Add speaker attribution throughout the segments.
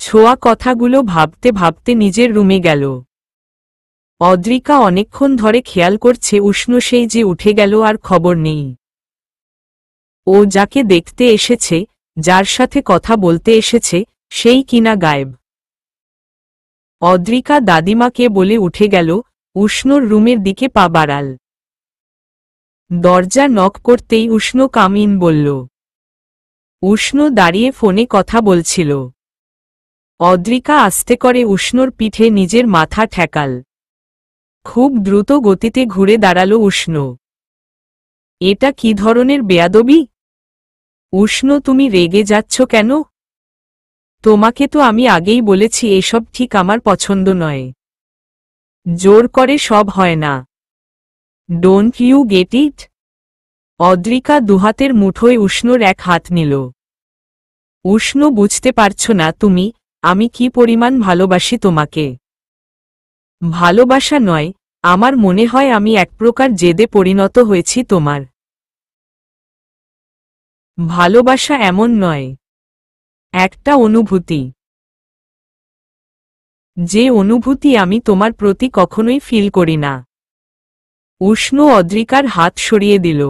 Speaker 1: ছোঁয়া কথাগুলো ভাবতে ভাবতে নিজের রুমে গেল। অদ্রিকা অনেকক্ষণ ধরে খেয়াল করছে উষ্ণ সেই যে উঠে গেল আর খবর নেই। ও যাকে দেখতে এসেছে, যার সাথে কথা বলতে এসেছে, সেই কিনা গায়েব। অদ্রিকা দাদিমাকে বলে উঠে গেল, উষ্ণর রুমের দিকে পা বাড়াল। দরজা নক করতেই উষ্ণ কাম ইন বলল। উষ্ণ দাঁড়িয়ে ফোনে কথা বলছিল। অদ্রিকা আস্তে করে উষ্ণর পিঠে নিজের মাথা ঠেকাল। খুব দ্রুত গতিতে ঘুরে দাঁড়ালো উষ্ণ। এটা কি ধরনের বেয়াদবি? উষ্ণ, তুমি রেগে যাচ্ছ কেন? তোমাকে তো আমি আগেই বলেছি এসব ঠিক আমার পছন্দ নয়। জোর করে সব হয় না। Don't you get it? Adrika দুহাতের মুঠোয় উষ্ণর এক হাত নিল। উষ্ণ, বুঝতে পারছ না তুমি, আমি কি পরিমাণ ভালোবাসি তোমাকে। ভালোবাসা নয়, আমার মনে হয় আমি এক প্রকার জেদে পরিণত হয়েছি তোমার। ভালোবাসা এমন নয়, একটা অনুভূতি। যে অনুভূতি আমি তোমার প্রতি কখনোই ফিল করি না। উষ্ণ অদ্রিকার হাত সরিয়ে দিল।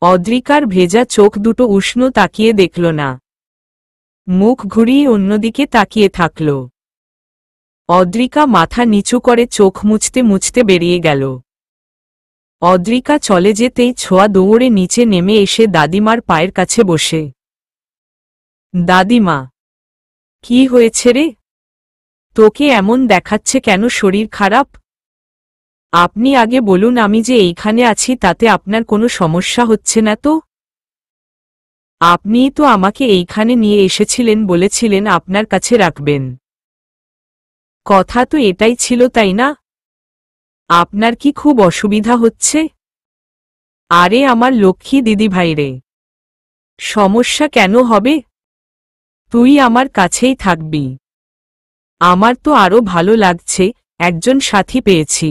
Speaker 1: অদ্রিকার ভেজা চোখ দুটো উষ্ণ তাকিয়ে দেখল না। মুখ ঘুরিয়ে অন্যদিকে তাকিয়ে থাকল। অদ্রিকা মাথা নিচু করে চোখ মুছতে মুছতে বেরিয়ে গেল। অদ্রিকা চলে যেতেই ছোঁয়া দৌড়ে নিচে নেমে এসে দাদিমার পায়ের কাছে বসে। দাদিমা, কি হয়েছে রে? তোকে এমন দেখাচ্ছে কেন? শরীর খারাপ? আপনি আগে বলুন, আমি যে এইখানে আছি তাতে আপনার কোনো সমস্যা হচ্ছে না তো? আপনিই তো আমাকে এইখানে নিয়ে এসেছিলেন, বলেছিলেন আপনার কাছে রাখবেন। কথা তো এটাই ছিল, তাই না? আপনার কি খুব অসুবিধা হচ্ছে? আরে আমার লক্ষ্মী দিদিভাই রে, সমস্যা কেন হবে? তুই আমার কাছেই থাকবি। আমার তো আরো ভালো লাগছে, একজন সাথী পেয়েছি।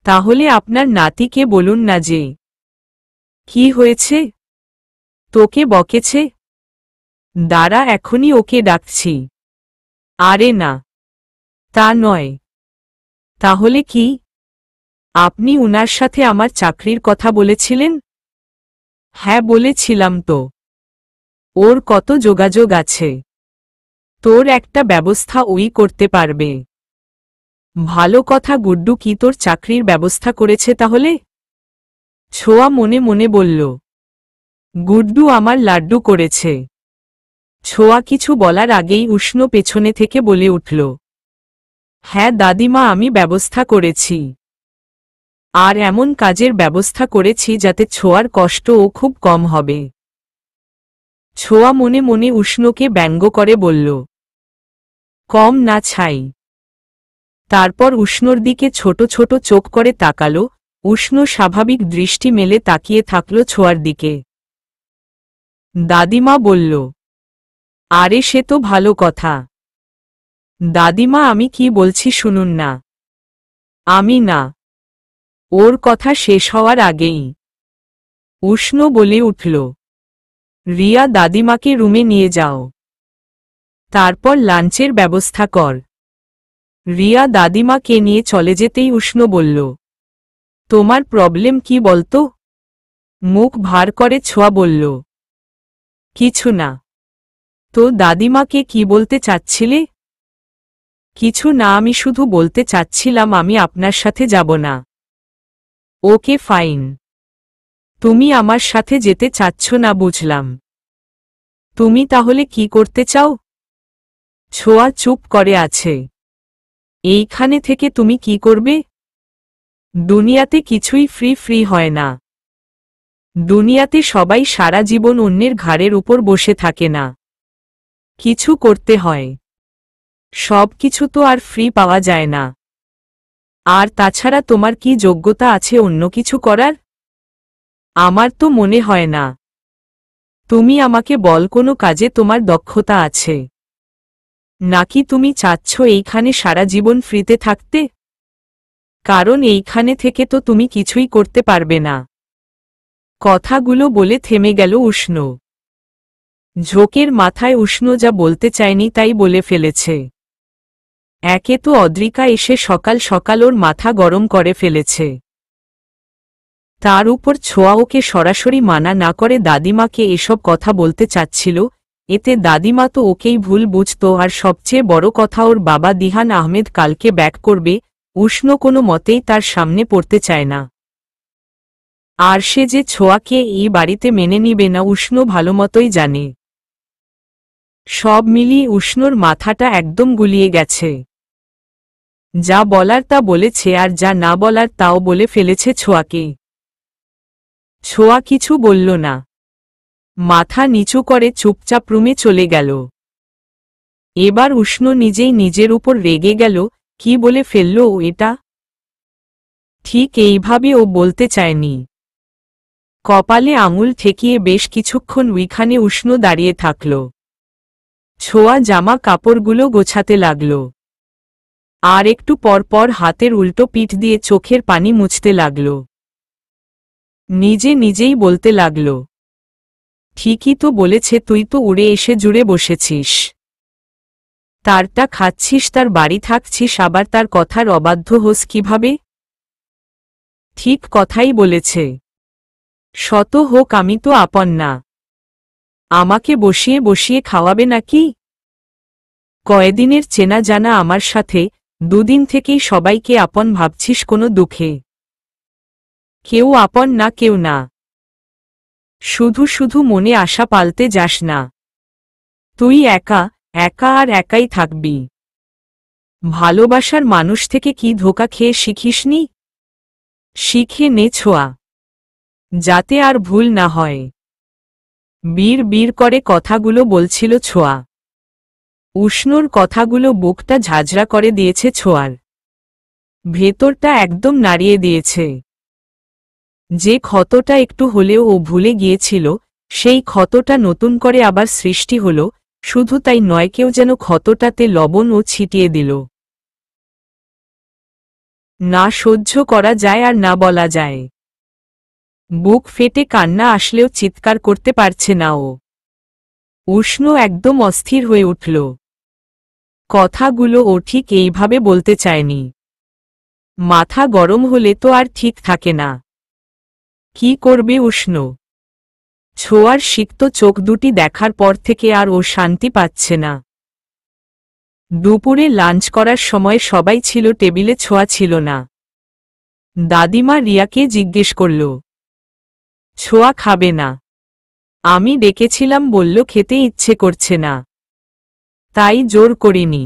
Speaker 1: তাহলে আপনার নাতিকে বলুন না যে। কি হয়েছে? তোকে বকেছে? দাঁড়া, এখনই ওকে ডাকছি। আরে না, তা নয়। তাহলে কি? আপনি উনার সাথে আমার চাকরির কথা বলেছিলেন? হ্যাঁ বলেছিলাম তো। ওর কত যোগাযোগ আছে। তোর একটা ব্যবস্থা ওই করতে পারবে। ভালো কথা। গুড্ডু কি তোর চাকরির ব্যবস্থা করেছে তাহলে? ছোঁয়া মনে মনে বলল। গুড্ডু আমার লাড্ডু করেছে। ছোঁয়া কিছু বলার আগেই উষ্ণ পেছনে থেকে বলে উঠল। হ্যাঁ দাদিমা, আমি ব্যবস্থা করেছি। আর এমন কাজের ব্যবস্থা করেছি যাতে ছোঁয়ার কষ্টও খুব কম হবে। ছোঁয়া মনে মনে উষ্ণকে ব্যঙ্গ করে বলল, কম না ছাই। তারপর উষ্ণর দিকে ছোট ছোট চোখ করে তাকাল। উষ্ণ স্বাভাবিক দৃষ্টি মেলে তাকিয়ে থাকল ছোঁয়ার দিকে। দাদিমা বলল, আরে সে তো ভালো কথা। দাদিমা, আমি কি বলছি শুনুন না। আমি না। ওর কথা শেষ হওয়ার আগেই উষ্ণ বলে উঠল, রিয়া, দাদিমাকে রুমে নিয়ে যাও। তারপর লাঞ্চের ব্যবস্থা কর। রিয়া দাদিমাকে নিয়ে চলে যেতেই উষ্ণ বলল, তোমার প্রবলেম কি বলতো? মুখ ভার করে ছোঁয়া বলল, কিছু না। তো দাদিমাকে কি বলতে চাচ্ছিলে? কিছু না, আমি শুধু বলতে চাচ্ছিলাম আমি আপনার সাথে যাব না। Okay fine. তুমি আমার সাথে যেতে চাচ্ছ না বুঝলাম। তুমি তাহলে কি করতে চাও? ছোঁয়া চুপ করে আছে। এইখানে থেকে তুমি কি করবে? দুনিয়াতে কিছুই ফ্রি ফ্রি হয় না। দুনিয়াতে সবাই সারা জীবন অন্যের ঘাড়ের উপর বসে থাকে না। কিছু করতে হয়। সব কিছু তো আর ফ্রি পাওয়া যায় না। আর তাছাড়া তোমার কি যোগ্যতা আছে অন্য কিছু করার? আমার তো মনে হয় না। তুমি আমাকে বল, কোনো কাজে তোমার দক্ষতা আছে? নাকি তুমি চাচ্ছ এইখানে সারা জীবন ফ্রিতে থাকতে? কারণ এইখানে থেকে তো তুমি কিছুই করতে পারবে না। কথাগুলো বলে থেমে গেল উষ্ণ। ঝোঁকের মাথায় উষ্ণ যা বলতে চায়নি তাই বলে ফেলেছে। একে তো অদ্রিকা এসে সকাল সকাল ওর মাথা গরম করে ফেলেছে, তার উপর ছোঁয়া ওকে সরাসরি মানা না করে দাদিমাকে এসব কথা বলতে চাচ্ছিল। এতে দাদিমা তো ওকেই ভুল বুঝত, আর সবচেয়ে বড় কথা ওর বাবা দিহান আহমেদ কালকে ব্যাক করবে, উষ্ণ কোনো মতেই তার সামনে পড়তে চায় না। আর সে যে ছোঁয়াকে এই বাড়িতে মেনে নিবে না উষ্ণ ভালোমতোই জানে। সব মিলিয়ে উষ্ণর মাথাটা একদম গুলিয়ে গেছে। যা বলার তা বলেছে, আর যা না বলার তাও বলে ফেলেছে ছোঁয়াকে। ছোঁয়া কিছু বলল না, মাথা নিচু করে চুপচাপ রুমে চলে গেল। এবার উষ্ণ নিজেই নিজের উপর রেগে গেল, কি বলে ফেলল ও এটা? ঠিক এইভাবে ও বলতে চায়নি। কপালে আঙুল ঠেকিয়ে বেশ কিছুক্ষণ ওইখানে উষ্ণ দাঁড়িয়ে থাকল। ছোঁয়া জামা কাপড়গুলো গোছাতে লাগল, আর একটু পরপর হাতের উল্টো পিঠ দিয়ে চোখের পানি মুছতে লাগল। নিজে নিজেই বলতে লাগল, ঠিকই তো বলেছে, তুই তো উড়ে এসে জুড়ে বসেছিস, তারটা খাচ্ছিস, তার বাড়ি থাকছিস, আবার তার কথার অবাধ্য হোস কিভাবে? ঠিক কথাই বলেছে। শত হোক আমি তো আপন না, আমাকে বসিয়ে বসিয়ে খাওয়াবে নাকি? কয়েকদিনের চেনা জানা আমার সাথে, দুদিন থেকেই সবাইকে আপন ভাবছিস কোনো দুঃখে? কেউ আপন না, কেউ না। শুধু শুধু মনে আশা পালতে যাস না। তুই একা একা আর একাই থাকবি। ভালোবাসার মানুষ থেকে কি ধোঁকা খেয়ে শিখিসনি? শিখে নে ছোঁয়া, যাতে আর ভুল না হয়। বীর বীর করে কথাগুলো বলছিল ছোঁয়া। উষ্ণর কথাগুলো বুকটা ঝাঁঝরা করে দিয়েছে ছোঁয়ার, ভেতরটা একদম নাড়িয়ে দিয়েছে। যে ক্ষতটা একটু হলেও ও ভুলে গিয়েছিল, সেই ক্ষতটা নতুন করে আবার সৃষ্টি হল। শুধু তাই নয়, কেউ যেন ক্ষতটাতে লবণ ও ছিটিয়ে দিল। না সহ্য করা যায় আর না বলা যায়। বুক ফেটে কান্না আসলেও চিৎকার করতে পারছে না ও। উষ্ণ একদম অস্থির হয়ে উঠল। কথাগুলো ও ঠিক এইভাবে বলতে চায়নি। মাথা গরম হলে তো আর ঠিক থাকে না। কি করবে উষ্ণ? ছোঁয়ার সিক্ত চোখ দুটি দেখার পর থেকে আর ও শান্তি পাচ্ছে না। দুপুরে লাঞ্চ করার সময় সবাই ছিল টেবিলে, ছোঁয়া ছিল না। দাদিমা রিয়াকে জিজ্ঞেস করল, ছোঁয়া খাবে না? আমি ডেকেছিলাম, বলল খেতে ইচ্ছে করছে না, তাই জোর করিনি।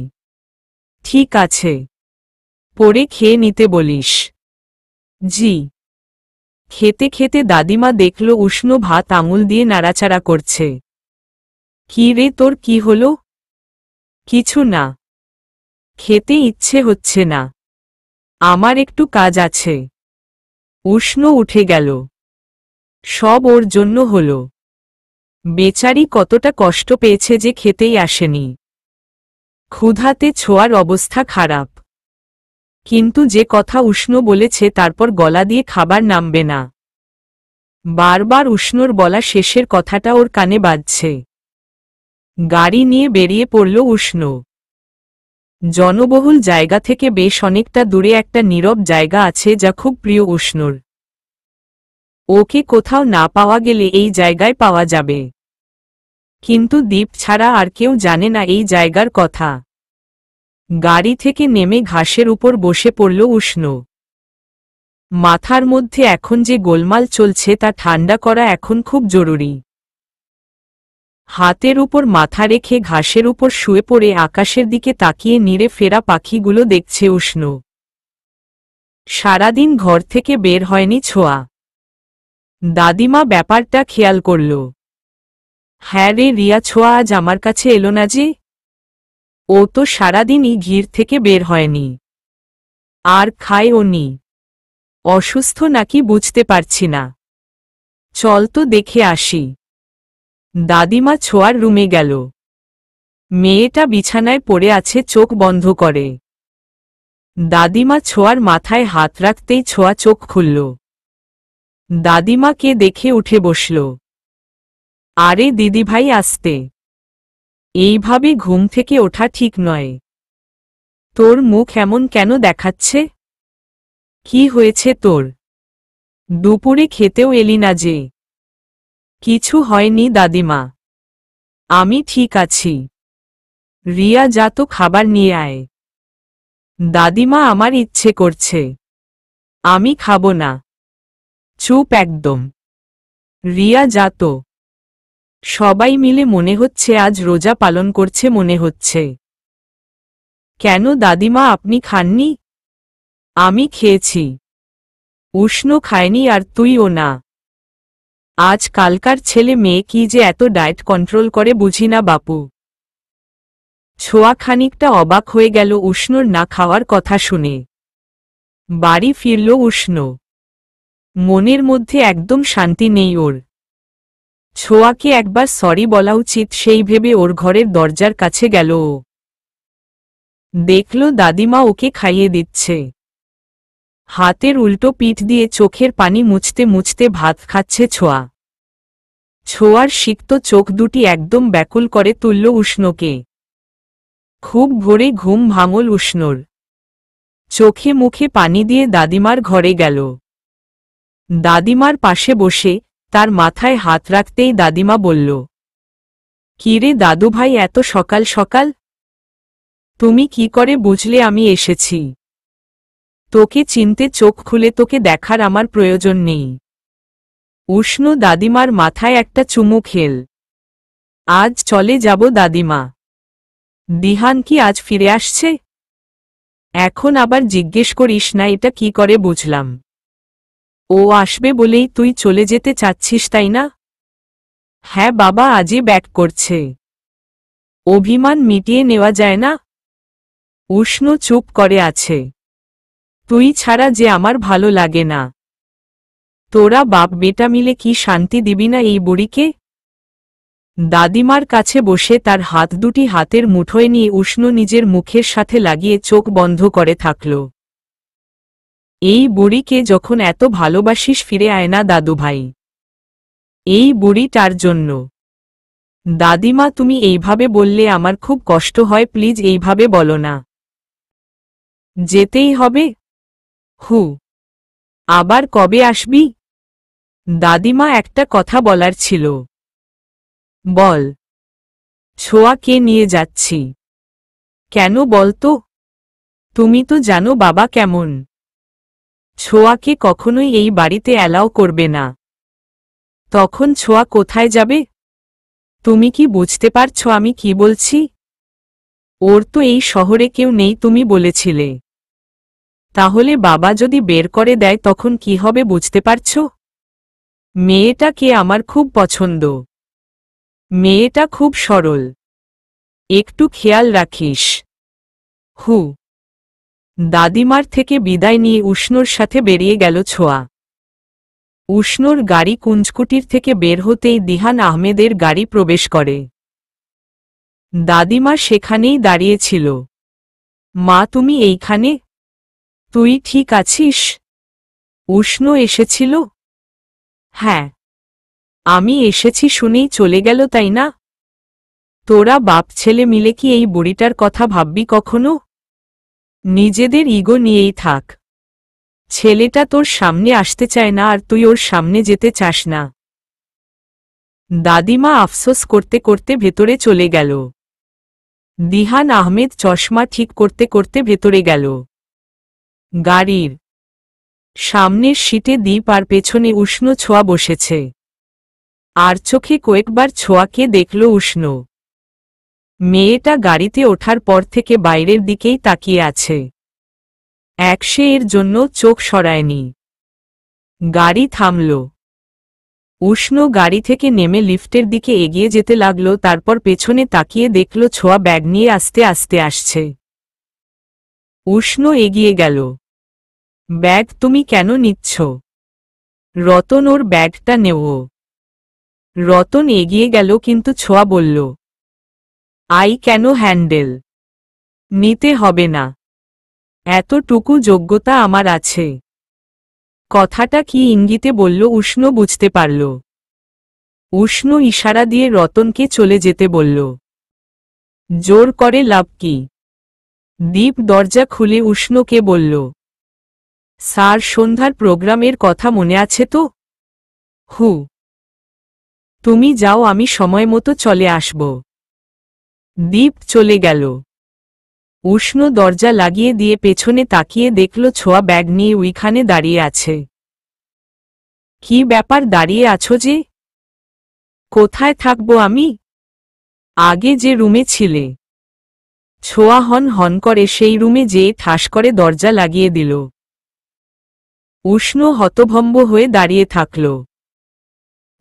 Speaker 1: ঠিক আছে, পরে খেয়ে নিতে বলিস। জি। খেতে খেতে দাদিমা দেখল উষ্ণ ভাত আঙুল দিয়ে নাড়াচাড়া করছে। কি রে, তোর কি হলো? কিছু না, খেতে ইচ্ছে হচ্ছে না, আমার একটু কাজ আছে। উষ্ণ উঠে গেল। সব ওর জন্য হলো। বেচারি কতটা কষ্ট পেয়েছে যে খেতেই আসেনি। ক্ষুধাতে ছোঁয়ার অবস্থা খারাপ। কিন্তু যে কথা উষ্ণ বলেছে তারপর গলা দিয়ে খাবার নামবে না। বারবার উষ্ণর বলা শেষের কথাটা ওর কানে বাজছে। গাড়ি নিয়ে বেরিয়ে পড়ল উষ্ণ। জনবহুল জায়গা থেকে বেশ অনেকটা দূরে একটা নীরব জায়গা আছে যা খুব প্রিয় উষ্ণর। ওকে কোথাও না পাওয়া গেলে এই জায়গায় পাওয়া যাবে। কিন্তু দীপ ছাড়া আর কেউ জানে না এই জায়গার কথা। গাড়ি থেকে নেমে ঘাসের উপর বসে পড়ল উষ্ণ। মাথার মধ্যে এখন যে গোলমাল চলছে তা ঠান্ডা করা এখন খুব জরুরি। হাতের উপর মাথা রেখে ঘাসের উপর শুয়ে পড়ে আকাশের দিকে তাকিয়ে নিড়ে ফেরা পাখিগুলো দেখছে উষ্ণ। সারাদিন ঘর থেকে বের হয়নি ছোঁয়া। দাদিমা ব্যাপারটা খেয়াল করল। হ্যাঁ রে রিয়া, ছোঁয়া আজ আমার কাছে এলো না যে? ও তো সারাদিনই ঘির থেকে বের হয়নি, আর খায়ও নি। অসুস্থ নাকি বুঝতে পারছি না। চল তো দেখে আসি। দাদিমা ছোঁয়ার রুমে গেল। মেয়েটা বিছানায় পড়ে আছে চোখ বন্ধ করে। দাদিমা ছোঁয়ার মাথায় হাত রাখতেই ছোঁয়া চোখ খুলল। দাদিমাকে দেখে উঠে বসল। আরে দিদিভাই আসতে, এইভাবে ঘুম থেকে ওঠা ঠিক নয়। তোর মুখ এমন কেন দেখাচ্ছে? কি হয়েছে তোর? দুপুরে খেতেও এলি না যে? কিছু হয়নি দাদিমা, আমি ঠিক আছি। রিয়া, যা তো খাবার নিয়ে আয়। দাদিমা, আমার ইচ্ছে করছে, আমি খাবো না। চুপ একদম। রিয়া, যা তো। সবাই মিলে মনে হচ্ছে আজ রোজা পালন করছে মনে হচ্ছে। কেন দাদিমা, আপনি খাননি? আমি খেয়েছি। উষ্ণ খায়নি আর তুইও না। আজ কালকার ছেলে মেয়ে কি যে এত ডায়েট কন্ট্রোল করে বুঝি না বাপু। ছোঁয়া খানিকটা অবাক হয়ে গেল উষ্ণর না খাওয়ার কথা শুনে। বাড়ি ফিরল উষ্ণ। মনের মধ্যে একদম শান্তি নেই ওর। ছোঁয়াকে একবার সরি বলা উচিত সেই ভেবে ওর ঘরের দরজার কাছে গেল ও। দেখল দাদিমা ওকে খাইয়ে দিচ্ছে। হাতের উল্টো পিঠ দিয়ে চোখের পানি মুছতে মুছতে ভাত খাচ্ছে ছোঁয়া। ছোঁয়ার সিক্ত চোখ দুটি একদম ব্যাকুল করে তুলল উষ্ণকে। খুব ভোরে ঘুম ভাঙল উষ্ণর। চোখে মুখে পানি দিয়ে দাদিমার ঘরে গেল। দাদিমার পাশে বসে তার মাথায় হাত রাখতেই দাদিমা বলল, কিরে দাদুভাই, এত সকাল সকাল? তুমি কি করে বুঝলে আমি এসেছি? তোকে চিনতে চোখ খুলে তোকে দেখার আমার প্রয়োজন নেই। উষ্ণ দাদিমার মাথায় একটা চুমু খেল। আজ চলে যাব দাদিমা। দিহান কি আজ ফিরে আসছে? এখন আবার জিজ্ঞেস করিস না, এটা কি করে বুঝলাম? ও আসবে বলেই তুই চলে যেতে চাচ্ছিস, তাই না? হ্যাঁ বাবা, আজই ব্যাক করছে। অভিমান মিটিয়ে নেওয়া যায় না? উষ্ণ চুপ করে আছে। তুই ছাড়া যে আমার ভালো লাগে না। তোরা বাপ বেটা মিলে কি শান্তি দিবি না এই বুড়িকে? দাদিমার কাছে বসে তার হাত দুটি হাতের মুঠোয় নিয়ে উষ্ণ নিজের মুখের সাথে লাগিয়ে চোখ বন্ধ করে থাকল। এই বুড়িকে যখন এত ভালোবাসিস ফিরে আয় না দাদুভাই। এই বুড়িটার জন্য। দাদিমা, তুমি এইভাবে বললে আমার খুব কষ্ট হয়, প্লিজ এইভাবে বলো না। যেতেই হবে? হু। আবার কবে আসবি? দাদিমা, একটা কথা বলার ছিল। বল। ছোঁয়াকে নিয়ে যাচ্ছি। কেন বলতো? তুমি তো জানো বাবা কেমন। ছোঁয়াকে কখনোই এই বাড়িতে অ্যালাও করবে না। তখন ছোঁয়া কোথায় যাবে? তুমি কি বুঝতে পারছো আমি কি বলছি? ওর তো এই শহরে কেউ নেই তুমি বলেছিলে। তাহলে বাবা যদি বের করে দেয় তখন কি হবে বুঝতে পারছো? মেয়েটাকে আমার খুব পছন্দ। মেয়েটা খুব সরল। একটু খেয়াল রাখিস। হু। দাদিমার থেকে বিদায় নিয়ে উষ্ণর সাথে বেরিয়ে গেল ছোঁয়া। উষ্ণর গাড়ি কুঞ্জকুটির থেকে বের হতেই দিহান আহমেদের গাড়ি প্রবেশ করে। দাদিমা সেখানেই দাঁড়িয়েছিল। মা, তুমি এইখানে? তুই ঠিক আছিস? উষ্ণ এসেছিল? হ্যাঁ। আমি এসেছি শুনেই চলে গেল, তাই না? তোরা বাপ ছেলে মিলে কি এই বুড়িটার কথা ভাববি কখনো? নিজেদের ইগো নিয়েই থাক। ছেলেটা তোর সামনে আসতে চায় না আর তুই ওর সামনে যেতে চাস না। দাদিমা আফসোস করতে করতে ভেতরে চলে গেল। দিহান আহমেদ চশমা ঠিক করতে করতে ভেতরে গেল। গাড়ির সামনের সিটে দীপ আর পেছনে উষ্ণ ছোঁয়া বসেছে। আর চোখে কয়েকবার ছোঁয়াকে দেখল উষ্ণ। মেয়েটা গাড়িতে ওঠার পর থেকে বাইরের দিকেই তাকিয়ে আছে। সে এর জন্য চোখ সরায়নি। গাড়ি থামল। উষ্ণ গাড়ি থেকে নেমে লিফটের দিকে এগিয়ে যেতে লাগলো, তারপর পেছনে তাকিয়ে দেখল ছোঁয়া ব্যাগ নিয়ে আস্তে আস্তে আসছে। উষ্ণ এগিয়ে গেল। ব্যাগ তুমি কেন নিচ্ছ? রতন, ওর ব্যাগটা নেও। রতন এগিয়ে গেল কিন্তু ছোঁয়া বলল, আই কেন হ্যান্ডেল? নিতে হবে না, এতটুকু যোগ্যতা আমার আছে। কথাটা কি ইঙ্গিতে বলল উষ্ণ বুঝতে পারল। উষ্ণ ইশারা দিয়ে রতনকে চলে যেতে বলল। জোর করে লাভ কি? দীপ দরজা খুলে উষ্ণকে বলল। স্যার, সন্ধ্যার প্রোগ্রামের কথা মনে আছে তো? হু। তুমি যাও, আমি সময় মতো চলে আসব। দীপ চলে গেল। উষ্ণ দরজা লাগিয়ে দিয়ে পেছনে তাকিয়ে দেখল ছোঁয়া ব্যাগ নিয়ে ওইখানে দাঁড়িয়ে আছে। কি ব্যাপার, দাঁড়িয়ে আছো যে? কোথায় থাকবো আমি? আগে যে রুমে ছিলে। ছোঁয়া হন হন করে সেই রুমে যেয়ে ঠাস করে দরজা লাগিয়ে দিল। উষ্ণ হতভম্ব হয়ে দাঁড়িয়ে থাকল।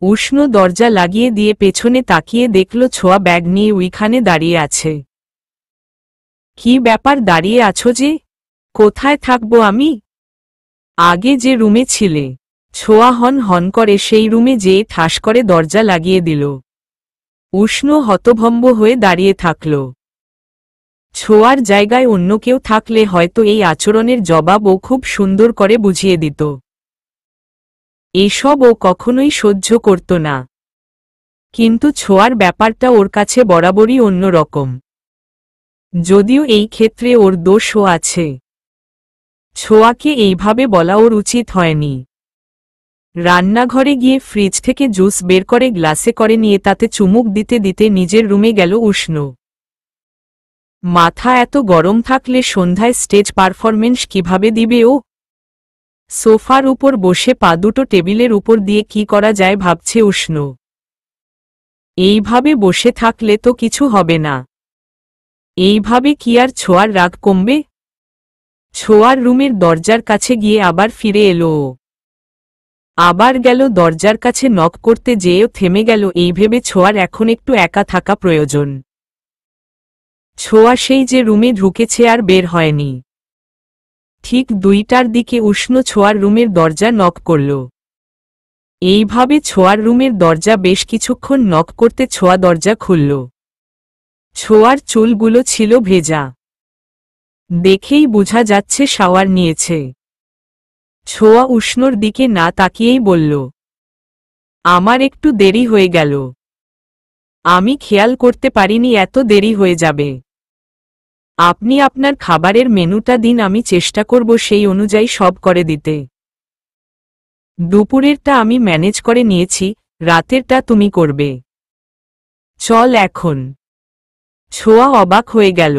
Speaker 1: উষ্ণ দরজা লাগিয়ে দিয়ে পেছনে তাকিয়ে দেখল ছোঁয়া ব্যাগ নিয়ে ওইখানে দাঁড়িয়ে আছে। কি ব্যাপার, দাঁড়িয়ে আছো যে? কোথায় থাকবো আমি? আগে যে রুমে ছিলে। ছোঁয়া হন হন করে সেই রুমে যেয়ে ঠাস করে দরজা লাগিয়ে দিল। উষ্ণ হতভম্ব হয়ে দাঁড়িয়ে থাকল। ছোঁয়ার জায়গায় অন্য কেউ থাকলে হয়তো এই আচরণের জবাব ও খুব সুন্দর করে বুঝিয়ে দিত। এসব ও কখনোই সহ্য করত না। কিন্তু ছোঁয়ার ব্যাপারটা ওর কাছে বরাবরই অন্যরকম। যদিও এই ক্ষেত্রে ওর দোষও আছে। ছোঁয়াকে এইভাবে বলা ওর উচিত হয়নি। রান্নাঘরে গিয়ে ফ্রিজ থেকে জুস বের করে গ্লাসে করে নিয়ে তাতে চুমুক দিতে দিতে নিজের রুমে গেল উষ্ণ। মাথা এত গরম থাকলে সন্ধ্যায় স্টেজ পারফরমেন্স কিভাবে দিবে ও? সোফার উপর বসে পা দুটো টেবিলের উপর দিয়ে কি করা যায় ভাবছে উষ্ণ। এইভাবে বসে থাকলে তো কিছু হবে না। এইভাবে কি আর ছোঁয়ার রাগ কমবে? ছোঁয়ার রুমের দরজার কাছে গিয়ে আবার ফিরে এলো ও। আবার গেল দরজার কাছে নক করতে, যেয়েও থেমে গেল এই ভেবে ছোঁয়ার এখন একটু একা থাকা প্রয়োজন। ছোঁয়া সেই যে রুমে ঢুকেছে আর বের হয়নি। ঠিক 2টার দিকে উষ্ণ ছোঁয়ার রুমের দরজা নক করল। এইভাবে ছোঁয়ার রুমের দরজা বেশ কিছুক্ষণ নক করতে ছোঁয়া দরজা খুলল। ছোঁয়ার চুলগুলো ছিল ভেজা। দেখেই বোঝা যাচ্ছে শাওয়ার নিয়েছে। ছোঁয়া উষ্ণর দিকে না তাকিয়েই বলল, আমার একটু দেরি হয়ে গেল। আমি খেয়াল করতে পারিনি এত দেরি হয়ে যাবে। আপনি আপনার খাবারের মেনুটা দিন, আমি চেষ্টা করব সেই অনুযায়ী সব করে দিতে। দুপুরেরটা আমি ম্যানেজ করে নিয়েছি, রাতেরটা তুমি করবে। চল এখন। ছোঁয়া অবাক হয়ে গেল।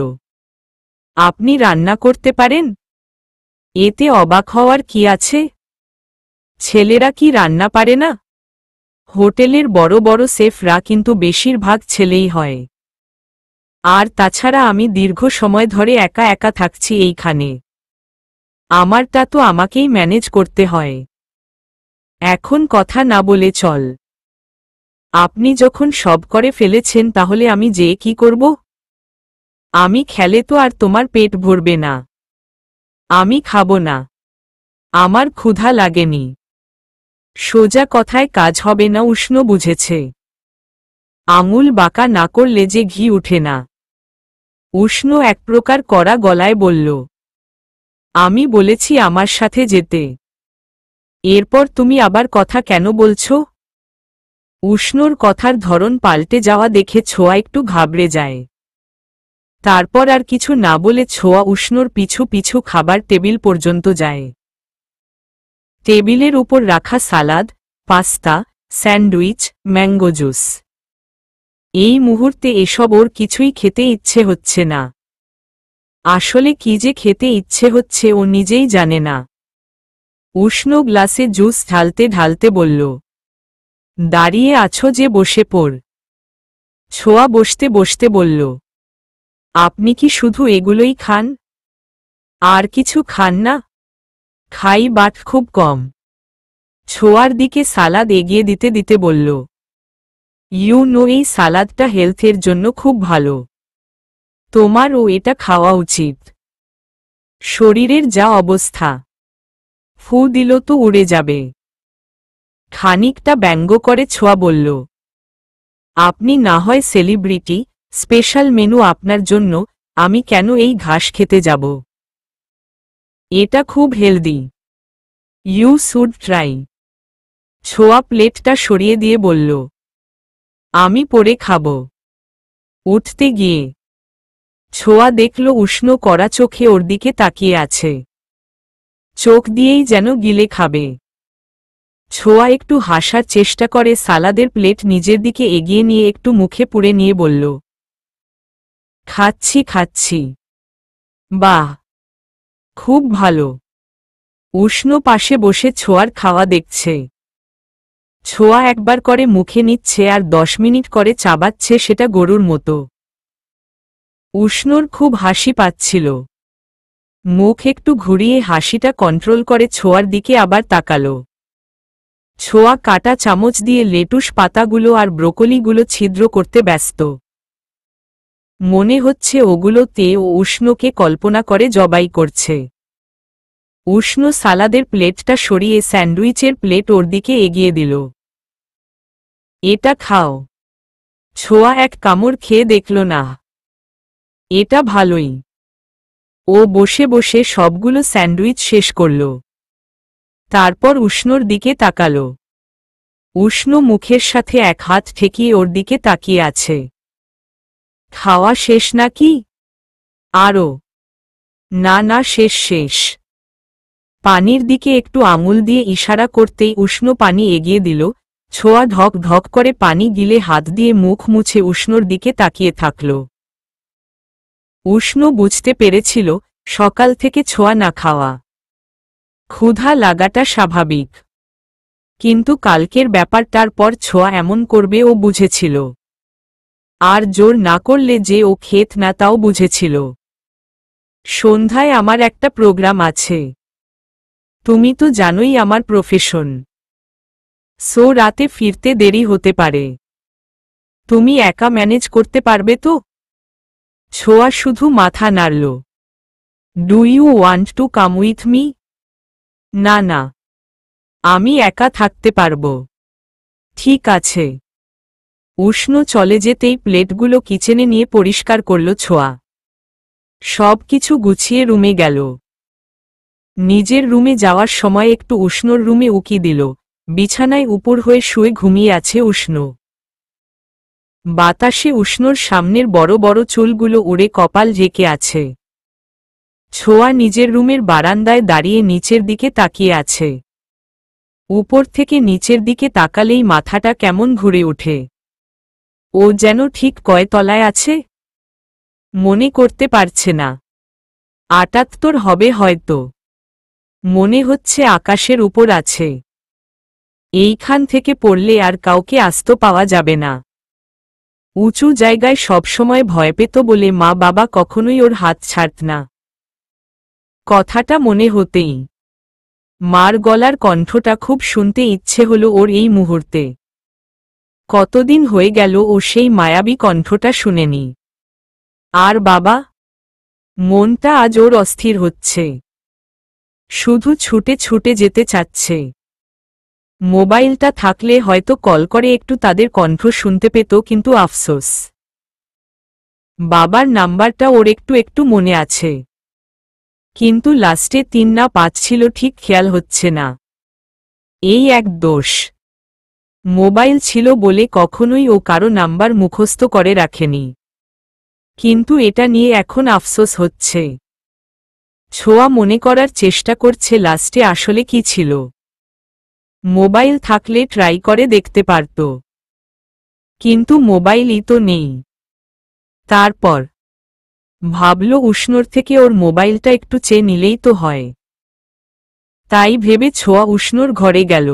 Speaker 1: আপনি রান্না করতে পারেন? এতে অবাক হওয়ার কি আছে? ছেলেরা কি রান্না পারে না? হোটেলের বড় বড় শেফরা কিন্তু বেশিরভাগ ছেলেই হয়। আর তাছাড়া আমি দীর্ঘ সময় ধরে একা একা থাকছি এইখানে। আমারটা তো আমাকেই ম্যানেজ করতে হয়। এখন কথা না বলে চল। আপনি যখন সব করে ফেলেছেন তাহলে আমি যেয়ে কি করব? আমি খেলে তো আর তোমার পেট ভরবে না। আমি খাবো না। আমার ক্ষুধা লাগেনি। সোজা কথায় কাজ হবে না, উষ্ণ বুঝেছে। আঙুল বাঁকা না করলে যে ঘি উঠে না। উষ্ণ এক প্রকার কড়া গলায় বলল, আমি বলেছি আমার সাথে যেতে। এরপর তুমি আবার কথা কেন বলছো? উষ্ণর কথার ধরন পাল্টে যাওয়া দেখে ছোঁয়া একটু ঘাবড়ে যায়। তারপর আর কিছু না বলে ছোঁয়া উষ্ণর পিছু পিছু খাবার টেবিল পর্যন্ত যায়। টেবিলের উপর রাখা সালাদ, পাস্তা, স্যান্ডউইচ, ম্যাঙ্গো জুস। এই মুহূর্তে এসব ওর কিছুই খেতে ইচ্ছে হচ্ছে না। আসলে কি যে খেতে ইচ্ছে হচ্ছে ও নিজেই জানে না। উষ্ণ গ্লাসে জুস ঢালতে ঢালতে বলল, দাঁড়িয়ে আছো যে, বসে পড়। ছোঁয়া বসতে বসতে বলল, আপনি কি শুধু এগুলোই খান? আর কিছু খান না? খাই, বাট খুব কম। ছোঁয়ার দিকে সালাদ এগিয়ে দিতে দিতে বলল, এই সালাদটা হেলথের জন্য খুব ভালো। তোমারও এটা খাওয়া উচিত। শরীরের যা অবস্থা, ফু দিল তো উড়ে যাবে। খানিকটা ব্যঙ্গ করে ছোঁয়া বলল, আপনি না হয় সেলিব্রিটি, স্পেশাল মেনু আপনার জন্য, আমি কেন এই ঘাস খেতে যাব? এটা খুব হেলদি। You should try. ছোঁয়া প্লেটটা সরিয়ে দিয়ে বলল, আমি পরে খাব। উঠতে গিয়ে ছোঁয়া দেখল উষ্ণ কড়া চোখে ওর দিকে তাকিয়ে আছে। চোখ দিয়েই যেন গিলে খাবে। ছোঁয়া একটু হাসার চেষ্টা করে সালাদের প্লেট নিজের দিকে এগিয়ে নিয়ে একটু মুখে পুরে নিয়ে বলল, খাচ্ছি খাচ্ছি। বাহ, খুব ভালো। উষ্ণ পাশে বসে ছোঁয়ার খাওয়া দেখছে। ছোঁয়া একবার করে মুখে নিচ্ছে আর 10 মিনিট করে চাবাচ্ছে, সেটা গরুর মতো। উষ্ণর খুব হাসি পাচ্ছিল। মুখ একটু ঘুরিয়ে হাসিটা কন্ট্রোল করে ছোঁয়ার দিকে আবার তাকালো। ছোঁয়া কাটা চামচ দিয়ে লেটুস পাতাগুলো আর ব্রোকলিগুলো ছিদ্র করতে ব্যস্ত। মনে হচ্ছে ওগুলোতে ও উষ্ণকে কল্পনা করে জবাই করছে। উষ্ণ সালাদের প্লেটটা সরিয়ে স্যান্ডউইচের প্লেট ওর দিকে এগিয়ে দিল। এটা খাও। ছোঁয়া এক কামড় খেয়ে দেখল, না, এটা ভালোই। ও বসে বসে সবগুলো স্যান্ডউইচ শেষ করল। তারপর উষ্ণর দিকে তাকালো। উষ্ণ মুখের সাথে এক হাত ঠেকিয়ে ওর দিকে তাকিয়ে আছে। খাওয়া শেষ নাকি? আরও? না না, শেষ শেষ। পানির দিকে একটু আঙুল দিয়ে ইশারা করতেই উষ্ণ পানি এগিয়ে দিল। ছোঁয়া ঢক ঢক করে পানি গিলে হাত দিয়ে মুখ মুছে উষ্ণর দিকে তাকিয়ে থাকল। উষ্ণ বুঝতে পেরেছিল সকাল থেকে ছোঁয়া না খাওয়া। ক্ষুধা লাগাটা স্বাভাবিক, কিন্তু কালকের ব্যাপারটার পর ছোঁয়া এমন করবে ও বুঝেছিল। আর জোর না করলে যে ও খেত না তাও বুঝেছিল। সন্ধ্যায় আমার একটা প্রোগ্রাম আছে। তুমি তো জানোই আমার প্রফেশন। সো রাতে ফিরতে দেরি হতে পারে। তুমি একা ম্যানেজ করতে পারবে তো? ছোঁয়া শুধু মাথা নাড়ল। Do you want to come with me? না না, আমি একা থাকতে পারব। ঠিক আছে। উষ্ণ চলে যেতেই প্লেটগুলো কিচেনে নিয়ে পরিষ্কার করল ছোঁয়া। সব কিছু গুছিয়ে রুমে গেল। নিজের রুমে যাওয়ার সময় একটু উষ্ণর রুমে উকি দিল। বিছানায় উপর হয়ে শুয়ে ঘুমিয়ে আছে উষ্ণ। বাতাসে উষ্ণর সামনের বড় বড় চুলগুলো উড়ে কপাল ঢেকে আছে। ছোঁয়া নিজের রুমের বারান্দায় দাঁড়িয়ে নিচের দিকে তাকিয়ে আছে। উপর থেকে নিচের দিকে তাকালেই মাথাটা কেমন ঘুরে ওঠে। ও যেন ঠিক কয় তলায় আছে মনে করতে পারছে না। 78 হবে হয়তো। মনে হচ্ছে আকাশের উপর আছে। এইখান থেকে পড়লে আর কাউকে আস্ত পাওয়া যাবে না। উঁচু জায়গায় সবসময় ভয় পেত বলে মা বাবা কখনোই ওর হাত ছাড়ত না। কথাটা মনে হতেই মার গলার কণ্ঠটা খুব শুনতে ইচ্ছে হলো ওর এই মুহূর্তে। কতদিন হয়ে গেল ও সেই মায়াবী কণ্ঠটা শুনেনি। আর বাবা? মনটা আজ ওর অস্থির হচ্ছে। শুধু ছুটে ছুটে যেতে চাচ্ছে। মোবাইলটা থাকলে হয়তো কল করে একটু তাদের কণ্ঠ শুনতে পেত, কিন্তু আফসোস, বাবার নাম্বারটা ওর একটু একটু মনে আছে, কিন্তু লাস্টে 3 না 5 ছিল ঠিক খেয়াল হচ্ছে না। এই এক দোষ। মোবাইল ছিল বলে কখনোই ও কারো নাম্বার মুখস্থ করে রাখেনি, কিন্তু এটা নিয়ে এখন আফসোস হচ্ছে। ছোঁয়া মনে করার চেষ্টা করছে লাস্টে আসলে কি ছিল। মোবাইল থাকলে ট্রাই করে দেখতে পারত, কিন্তু মোবাইলই তো নেই। তারপর ভাবল উষ্ণর থেকে ওর মোবাইলটা একটু চেয়ে নিলেই তো হয়। তাই ভেবে ছোঁয়া উষ্ণর ঘরে গেল।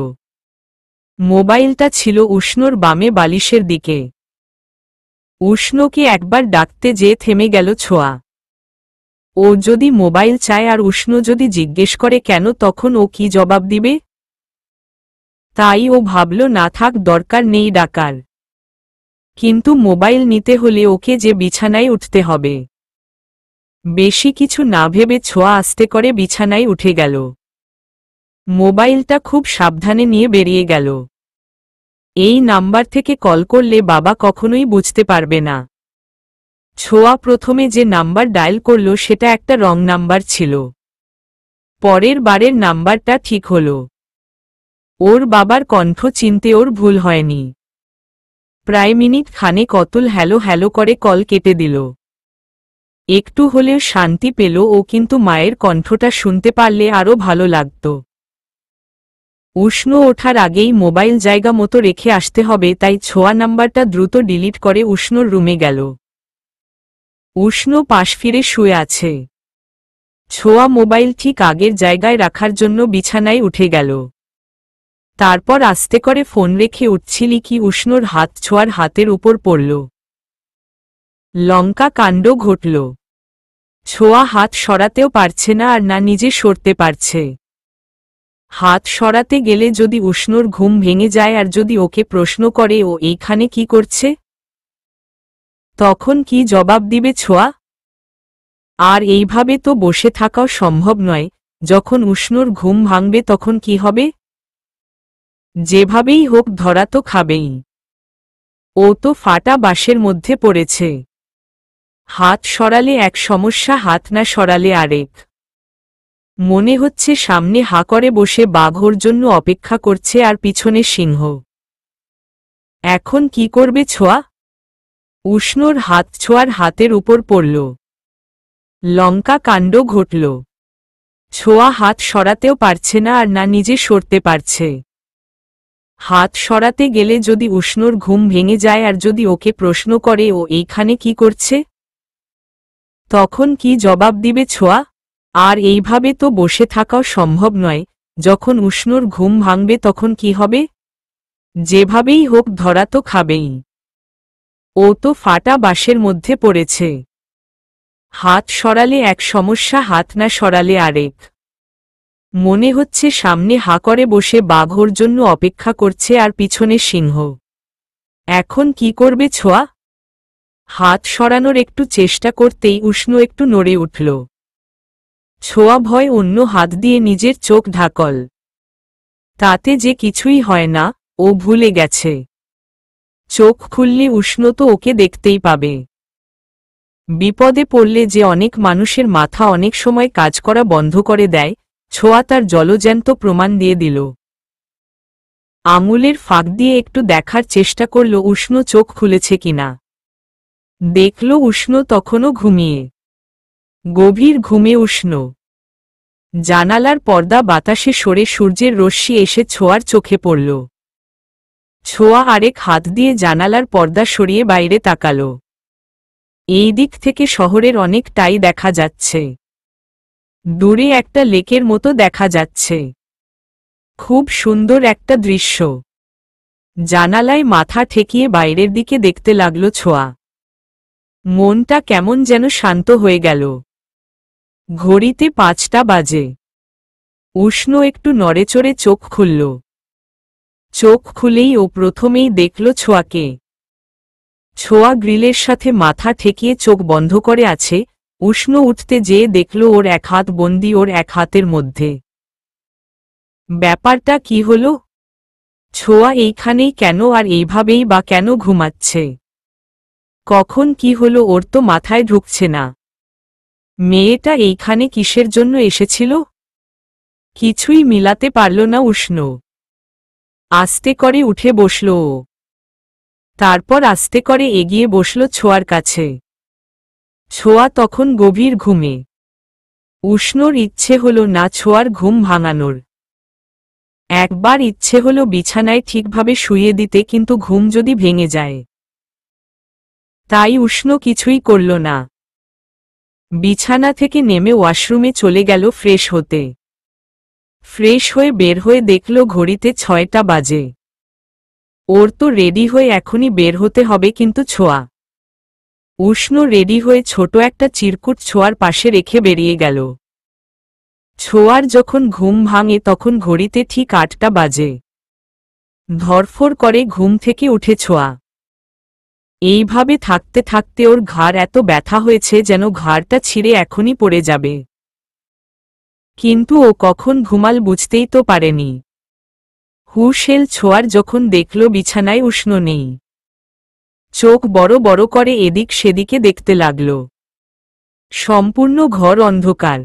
Speaker 1: মোবাইলটা ছিল উষ্ণর বামে বালিশের দিকে। উষ্ণকে একবার ডাকতে যেয়ে থেমে গেল ছোঁয়া। ও যদি মোবাইল চায় আর উষ্ণ যদি জিজ্ঞেস করে কেন, তখন ও কি জবাব দিবে? তাই ও ভাবল না থাক, দরকার নেই ডাকার। কিন্তু মোবাইল নিতে হলে ওকে যে বিছানায় উঠতে হবে। বেশি কিছু না ভেবে ছোঁয়া আস্তে করে বিছানায় উঠে গেল। মোবাইলটা খুব সাবধানে নিয়ে বেরিয়ে গেল। এই নাম্বার থেকে কল করলে বাবা কখনোই বুঝতে পারবে না। ছোঁয়া প্রথমে যে নাম্বার ডায়াল করল সেটা একটা রং নাম্বার ছিল। পরের বারের নাম্বারটা ঠিক হল। ওর বাবার কণ্ঠ চিনতে ওর ভুল হয়নি। প্রায় মিনিট খানেক অতুল হ্যালো হ্যালো করে কল কেটে দিল। একটু হলেও শান্তি পেল ও, কিন্তু মায়ের কণ্ঠটা শুনতে পারলে আরও ভালো লাগত। উষ্ণ ওঠার আগেই মোবাইল জায়গা মতো রেখে আসতে হবে, তাই ছোঁয়া নাম্বারটা দ্রুত ডিলিট করে উষ্ণর রুমে গেল। উষ্ণ পাশ ফিরে শুয়ে আছে। ছোঁয়া মোবাইল ঠিক আগের জায়গায় রাখার জন্য বিছানায় উঠে গেল। তারপর আস্তে করে ফোন রেখে উঠছিলি কি উষ্ণর হাত ছোঁয়ার হাতের উপর পড়ল। লঙ্কা কাণ্ড ঘটল। ছোঁয়া হাত সরাতেও পারছে না আর না নিজে সরতে পারছে। হাত সরাতে গেলে যদি উষ্ণর ঘুম ভেঙে যায় আর যদি ওকে প্রশ্ন করে ও এইখানে কি করছে, তখন কি জবাব দিবে ছোঁয়া? আর এইভাবে তো বসে থাকাও সম্ভব নয়। যখন উষ্ণর ঘুম ভাঙবে তখন কি হবে? যেভাবেই হোক ধরা তো খাবেই। ও তো ফাটা বাঁশের মধ্যে পড়েছে। হাত সরালে এক সমস্যা, হাত না সরালে আরেক। মনে হচ্ছে সামনে হা করে বসে বাঘ ওর জন্য অপেক্ষা করছে আর পিছনে সিংহ। এখন কি করবে ছোঁয়া? উষ্ণর হাত ছোঁয়ার হাতের উপর পড়ল। লঙ্কা কাণ্ড ঘটল। ছোঁয়া হাত সরাতেও পারছে না আর না নিজে সরতে পারছে। হাত সরাতে গেলে যদি উষ্ণর ঘুম ভেঙে যায় আর যদি ওকে প্রশ্ন করে ও এইখানে কি করছে, তখন কি জবাব দিবে ছোঁয়া? আর এইভাবে তো বসে থাকাও সম্ভব নয়। যখন উষ্ণর ঘুম ভাঙবে তখন কি হবে? যেভাবেই হোক ধরা তো খাবেই। ও তো ফাটা বাঁশের মধ্যে পড়েছে। হাত সরালে এক সমস্যা, হাত না সরালে আরেক। মনে হচ্ছে সামনে হা করে বসে বাঘ ওর জন্য অপেক্ষা করছে আর পিছনে সিংহ। এখন কি করবে ছোঁয়া? হাত সরানোর একটু চেষ্টা করতেই উষ্ণ একটু নড়ে উঠল। ছোঁয়া ভয় অন্য হাত দিয়ে নিজের চোখ ঢাকল। তাতে যে কিছুই হয় না, ও ভুলে গেছে। চোখ খুললে উষ্ণ তো ওকে দেখতেই পাবে। বিপদে পড়লে যে অনেক মানুষের মাথা অনেক সময় কাজ করা বন্ধ করে দেয়, ছোঁয়া তার জলজ্যান্ত প্রমাণ দিয়ে দিল। আঙুলের ফাঁক দিয়ে একটু দেখার চেষ্টা করল উষ্ণ চোখ খুলেছে কিনা। দেখল উষ্ণ তখনও ঘুমিয়ে। গভীর ঘুমে উষ্ণ। জানালার পর্দা বাতাসে সরে সূর্যের রশ্মি এসে ছোঁয়ার চোখে পড়ল। ছোঁয়া আরেক হাত দিয়ে জানালার পর্দা সরিয়ে বাইরে তাকাল। এই দিক থেকে শহরের অনেকটাই দেখা যাচ্ছে। দূরে একটা লেকের মতো দেখা যাচ্ছে। খুব সুন্দর একটা দৃশ্য। জানালায় মাথা ঠেকিয়ে বাইরের দিকে দেখতে লাগল ছোঁয়া। মনটা কেমন যেন শান্ত হয়ে গেল। ঘড়িতে 5টা বাজে। উষ্ণ একটু নড়েচড়ে চোখ খুলল। চোখ খুলেই ও প্রথমেই দেখল ছোঁয়াকে। ছোঁয়া গ্রিলের সাথে মাথা ঠেকিয়ে চোখ বন্ধ করে আছে। উষ্ণ উঠতে যেয়ে দেখল ওর এক হাত বন্দি ওর এক হাতের মধ্যে। ব্যাপারটা কি হলো? ছোঁয়া এইখানেই কেন আর এইভাবেই বা কেন ঘুমাচ্ছে? কখন কি হলো ওর তো মাথায় ঢুকছে না। মেয়েটা এইখানে কিসের জন্য এসেছিল? কিছুই মিলাতে পারল না উষ্ণ। আস্তে করে উঠে বসল ও। তারপর আস্তে করে এগিয়ে বসল ছোঁয়ার কাছে। ছোঁয়া তখন গভীর ঘুমে। উষ্ণর ইচ্ছে হল না ছোঁয়ার ঘুম ভাঙানোর। একবার ইচ্ছে হল বিছানায় ঠিকভাবে শুইয়ে দিতে, কিন্তু ঘুম যদি ভেঙে যায়। তাই উষ্ণ কিছুই করল না। বিছানা থেকে নেমে ওয়াশরুমে চলে গেল ফ্রেশ হতে। ফ্রেশ হয়ে বের হয়ে দেখল ঘড়িতে 6টা বাজে। ওর তো রেডি হয়ে এখনই বের হতে হবে, কিন্তু ছোঁয়া। উষ্ণ রেডি হয়ে ছোট একটা চিরকুট ছোঁয়ার পাশে রেখে বেরিয়ে গেল। ছোঁয়ার যখন ঘুম ভাঙে তখন ঘড়িতে ঠিক 8টা বাজে। ধরফর করে ঘুম থেকে উঠে ছোঁয়া। এইভাবে থাকতে থাকতে ওর ঘাড় এত ব্যথা হয়েছে যেন ঘাড়টা ছিঁড়ে এখনই পড়ে যাবে। কিন্তু ও কখন ঘুমাল বুঝতেই তো পারেনি। হুঁশ এল ছোঁয়ার যখন দেখল বিছানায় উষ্ণ নেই। চোখ বড় বড় করে এদিক সেদিকে দেখতে লাগল। সম্পূর্ণ ঘর অন্ধকার।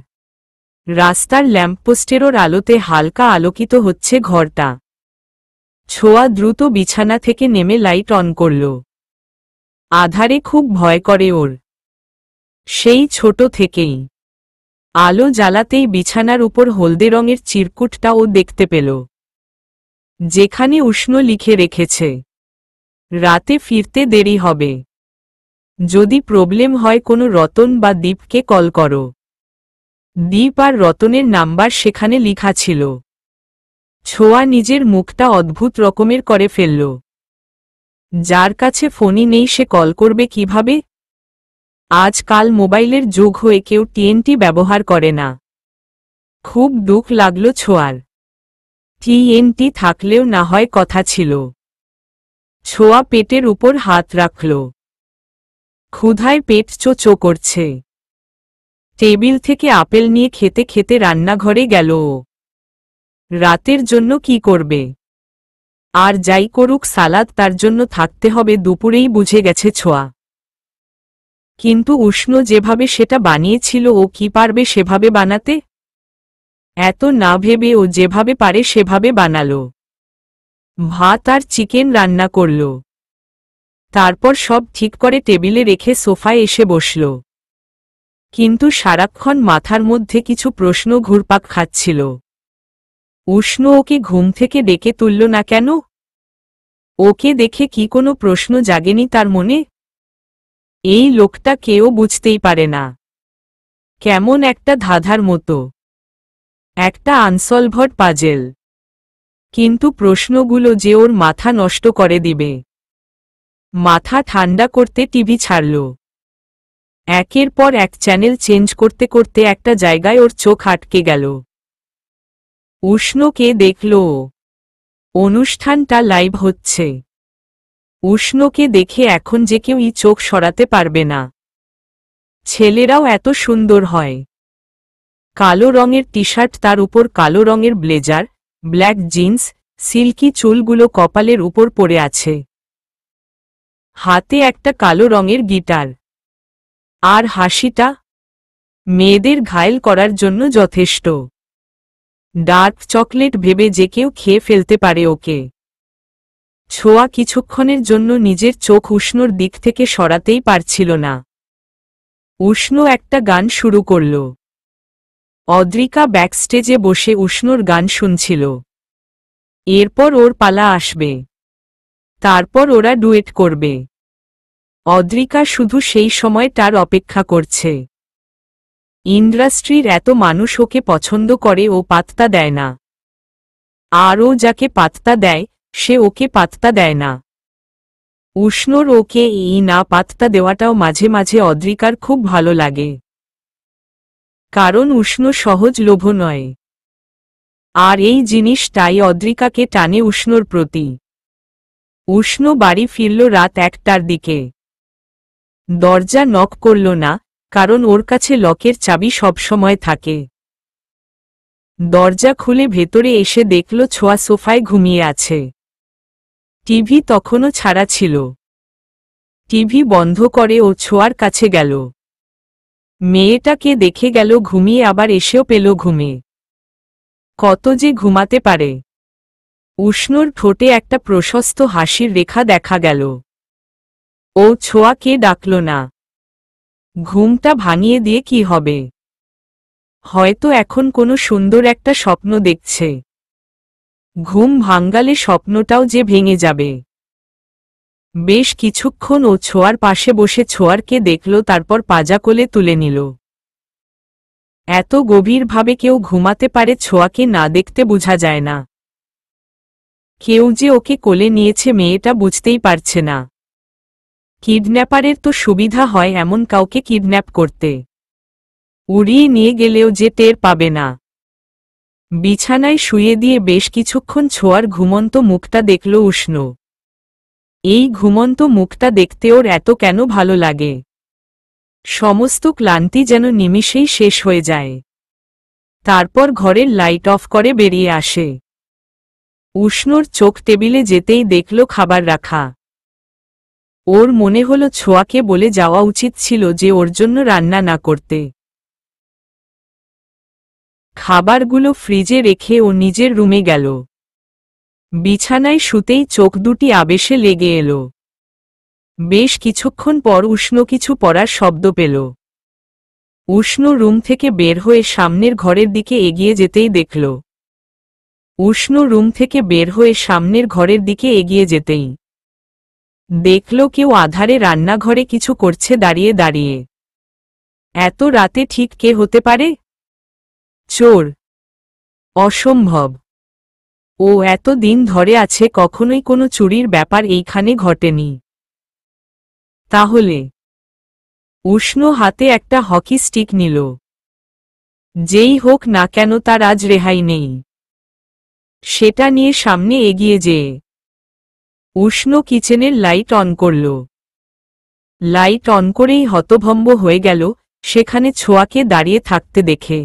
Speaker 1: রাস্তার ল্যাম্পপোস্টেরও আলোতে হালকা আলোকিত হচ্ছে ঘরটা। ছোঁয়া দ্রুত বিছানা থেকে নেমে লাইট অন করল। আধারে খুব ভয় করে ওর, সেই ছোট থেকেই। আলো জ্বালাতেই বিছানার উপর হলদে রঙের চিরকুটটা ও দেখতে পেল, যেখানে উষ্ণ লিখে রেখেছে, রাতে ফিরতে দেরি হবে, যদি প্রবলেম হয় কোনো রতন বা দীপকে কল করো। দীপ আর রতনের নাম্বার সেখানে লিখা ছিল। ছোঁয়া নিজের মুখটা অদ্ভুত রকমের করে ফেলল। যার কাছে ফোনই নেই সে কল করবে কিভাবে? আজকাল মোবাইলের যুগ হয়ে কেউ টিএনটি ব্যবহার করে না। খুব দুঃখ লাগল ছোঁয়ার। টিএনটি থাকলেও না হয় কথা ছিল। ছোঁয়া পেটের উপর হাত রাখল। ক্ষুধায় পেট চো করছে। টেবিল থেকে আপেল নিয়ে খেতে খেতে রান্নাঘরে গেল ও। রাতের জন্য কি করবে? আর যাই করুক সালাদ তার জন্য থাকতে হবে দুপুরেই বুঝে গেছে ছোঁয়া। কিন্তু উষ্ণ যেভাবে সেটা বানিয়েছিল ও কি পারবে সেভাবে বানাতে? এত না ভেবে ও যেভাবে পারে সেভাবে বানালো। ভাত আর চিকেন রান্না করল। তারপর সব ঠিক করে টেবিলে রেখে সোফায় এসে বসল। কিন্তু সারাক্ষণ মাথার মধ্যে কিছু প্রশ্ন ঘুরপাক খাচ্ছিল। উষ্ণ ওকে ঘুম থেকে ডেকে তুলল না কেন? ওকে দেখে কি কোনো প্রশ্ন জাগেনি তার মনে? এই লোকটা কেউ বুঝতেই পারে না, কেমন একটা ধাঁধার মতো, একটা আনসলভড পাজেল। কিন্তু প্রশ্নগুলো যে ওর মাথা নষ্ট করে দিবে। মাথা ঠান্ডা করতে টিভি ছাড়ল। একের পর এক চ্যানেল চেঞ্জ করতে করতে একটা জায়গায় ওর চোখ আটকে গেল। উষ্ণকে দেখল ও। অনুষ্ঠানটা লাইভ হচ্ছে। উষ্ণকে দেখে এখন যে কেউই চোখ সরাতে পারবে না। ছেলেরাও এত সুন্দর হয়। কালো রঙের টি শার্ট, তার উপর কালো রঙের ব্লেজার, ব্ল্যাক জিন্স, সিল্কি চুলগুলো কপালের উপর পড়ে আছে। হাতে একটা কালো রঙের গিটার। আর হাসিটা মেয়েদের ঘায়েল করার জন্য যথেষ্ট। ডার্ক চকলেট ভেবে যে কেউ খেয়ে ফেলতে পারে ওকে। ছোঁয়া কিছুক্ষণের জন্য নিজের চোখ উষ্ণর দিক থেকে সরাতেই পারছিল না। উষ্ণ একটা গান শুরু করল। অদ্রিকা ব্যাকস্টেজে বসে উষ্ণর গান শুনছিল। এরপর ওর পালা আসবে। তারপর ওরা ডুয়েট করবে। অদ্রিকা শুধু সেই সময়টার অপেক্ষা করছে। ইন্ডাস্ট্রির এত মানুষ ওকে পছন্দ করে ও পাত্তা দেয় না। আর ও যাকে পাত্তা দেয় সে ওকে পাত্তা দেয় না। উষ্ণর ওকে এই না পাত্তা দেওয়াটাও মাঝে মাঝে অদ্রিকার খুব ভালো লাগে। কারণ উষ্ণ সহজলভ্য নয়। আর এই জিনিসটাই অদ্রিকাকে টানে উষ্ণর প্রতি। উষ্ণ বাড়ি ফিরল রাত 1টার দিকে। দরজা নক করল না, কারণ ওর কাছে লকের চাবি সবসময় থাকে। দরজা খুলে ভেতরে এসে দেখল ছোঁয়া সোফায় ঘুমিয়ে আছে। টিভি তখনও ছাড়া ছিল। টিভি বন্ধ করে ও ছোঁয়ার কাছে গেল। মেয়েটাকে দেখে গেল ঘুমিয়ে, আবার এসেও পেল ঘুমে। কত যে ঘুমাতে পারে। উষ্ণর ঠোঁটে একটা প্রশস্ত হাসির রেখা দেখা গেল। ও ছোঁয়াকে ডাকল না। ঘুমটা ভাঙিয়ে দিয়ে কি হবে? হয়তো এখন কোনো সুন্দর একটা স্বপ্ন দেখছে। ঘুম ভাঙ্গালে স্বপ্নটাও যে ভেঙে যাবে। বেশ কিছুক্ষণ ও ছোঁয়ার পাশে বসে ছোঁয়ারকে দেখল, তারপর পাজা কোলে তুলে নিল। এত গভীরভাবে কেউ ঘুমাতে পারে ছোঁয়াকে না দেখতে বোঝা যায় না। কেউ যে ওকে কোলে নিয়েছে মেয়েটা বুঝতেই পারছে না। কিডন্যাপারের তো সুবিধা হয় এমন কাউকে কিডন্যাপ করতে। উড়িয়ে নিয়ে গেলেও যে টের পাবে না। বিছানায় শুয়ে দিয়ে বেশ কিছুক্ষণ ছোঁয়ার ঘুমন্ত মুখটা দেখল উষ্ণ। এই ঘুমন্ত মুখটা দেখতে ওর এত কেন ভালো লাগে। সমস্ত ক্লান্তি যেন নিমিষেই শেষ হয়ে যায়। তারপর ঘরের লাইট অফ করে বেরিয়ে আসে। উষ্ণর চোখ টেবিলে যেতেই দেখল খাবার রাখা। ওর মনে হলো ছোঁয়াকে বলে যাওয়া উচিত ছিল যে ওর জন্য রান্না না করতে। খাবারগুলো ফ্রিজে রেখে ও নিজের রুমে গেল। বিছানায় শুতেই চোখ দুটি আবেশে লেগে এলো। বেশ কিছুক্ষণ পর উষ্ণ কিছু পড়ার শব্দ পেল। উষ্ণ রুম থেকে বের হয়ে সামনের ঘরের দিকে এগিয়ে যেতেই দেখল। উষ্ণ রুম থেকে বের হয়ে সামনের ঘরের দিকে এগিয়ে যেতেই দেখল কেউ আধারে রান্নাঘরে কিছু করছে দাঁড়িয়ে দাঁড়িয়ে। এত রাতে ঠিক কে হতে পারে? চোর? অসম্ভব। ও এত দিন ধরে আছে, কখনোই কোনো চুরির ব্যাপার এইখানে ঘটেনি। তাহলে? উষ্ণ হাতে একটা হকি স্টিক নিল। যেই হোক না কেন তার আজ রেহাই নেই। সেটা নিয়ে সামনে এগিয়ে যেয়ে উষ্ণ কিচেনের লাইট অন করল। লাইট অন করেই হতভম্ব হয়ে গেল সেখানে ছোঁয়াকে দাঁড়িয়ে থাকতে দেখে।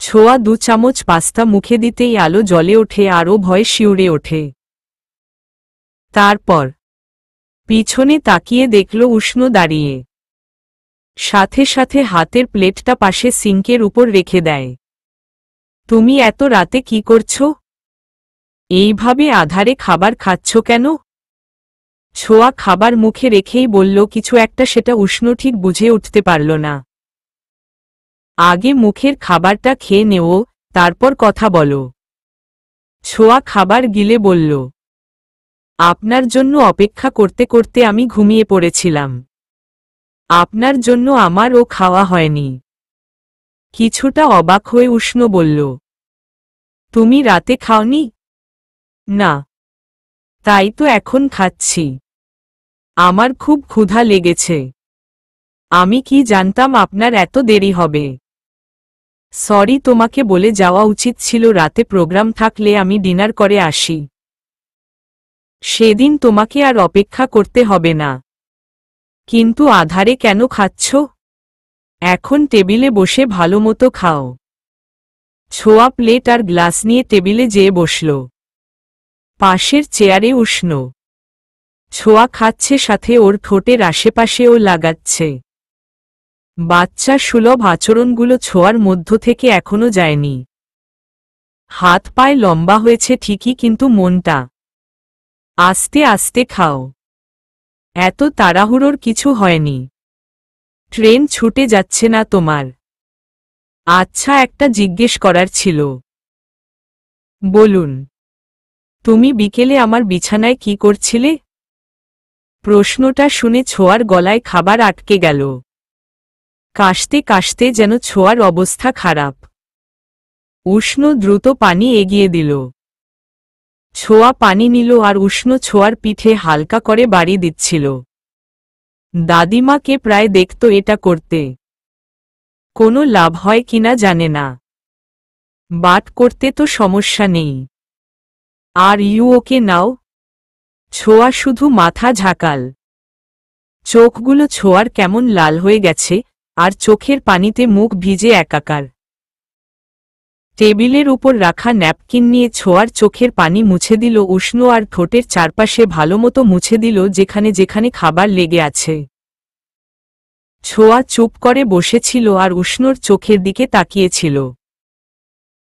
Speaker 1: ছোঁয়া 2 চামচ পাস্তা মুখে দিতেই আলো জ্বলে ওঠে আর ও ভয়ে শিউরে ওঠে। তারপর পিছনে তাকিয়ে দেখল উষ্ণ দাঁড়িয়ে। সাথে সাথে হাতের প্লেটটা পাশে সিঙ্কের উপর রেখে দেয়। তুমি এত রাতে কি করছো? এইভাবে আধারে খাবার খাচ্ছ কেন? ছোঁয়া খাবার মুখে রেখেই বলল কিছু একটা, সেটা উষ্ণ ঠিক বুঝে উঠতে পারল না। আগে মুখের খাবারটা খেয়ে নেও, তারপর কথা বলো। ছোঁয়া খাবার গিলে বলল, আপনার জন্য অপেক্ষা করতে করতে আমি ঘুমিয়ে পড়েছিলাম। আপনার জন্য আমারও খাওয়া হয়নি। কিছুটা অবাক হয়ে উষ্ণ বলল, তুমি রাতে খাওনি? না। তাই তো এখন খাচ্ছি। আমার খুব ক্ষুধা লেগেছে। আমি কি জানতাম আপনার এত দেরি হবে। সরি, তোমাকে বলে যাওয়া উচিত ছিল রাতে প্রোগ্রাম থাকলে আমি ডিনার করে আসি। সেদিন তোমাকে আর অপেক্ষা করতে হবে না। কিন্তু আধারে কেন খাচ্ছ? এখন টেবিলে বসে ভালোমতো খাও। ছোঁয়া প্লেট আর গ্লাস নিয়ে টেবিলে যেয়ে বসল। পাশের চেয়ারে উষ্ণ। ছোঁয়া খাচ্ছে, সাথে ওর ঠোঁটের আশেপাশেও লাগাচ্ছে। বাচ্চা সুলভ আচরণগুলো ছোঁয়ার মধ্য থেকে এখনো যায়নি। হাত পায়ে লম্বা হয়েছে ঠিকই, কিন্তু মনটা। আস্তে আস্তে খাও। এত তাড়াহুড়োর কিছু হয়নি। ট্রেন ছুটে যাচ্ছে না তোমার? আচ্ছা, একটা জিজ্ঞেস করার ছিল। বলুন। তুমি বিকেলে আমার বিছানায় কি করছিলে? প্রশ্নটা শুনে ছোঁয়ার গলায় খাবার আটকে গেল। কাশতে কাশতে যেন ছোঁয়ার অবস্থা খারাপ। উষ্ণ দ্রুত পানি এগিয়ে দিল। ছোঁয়া পানি নিল আর উষ্ণ ছোঁয়ার পিঠে হালকা করে বাড়ি দিচ্ছিল। দাদিমাকে প্রায় দেখত এটা করতে। কোনো লাভ হয় কিনা জানে না। বাট করতে তো সমস্যা নেই। আর ইউ ওকে নাও? ছোঁয়া শুধু মাথা ঝাঁকাল। চোখগুলো ছোঁয়ার কেমন লাল হয়ে গেছে, আর চোখের পানিতে মুখ ভিজে একাকার। টেবিলের উপর রাখা ন্যাপকিন নিয়ে ছোঁয়ার চোখের পানি মুছে দিল উষ্ণ, আর ঠোঁটের চারপাশে ভালোমতো মুছে দিল যেখানে যেখানে খাবার লেগে আছে। ছোঁয়া চুপ করে বসেছিল আর উষ্ণর চোখের দিকে তাকিয়েছিল।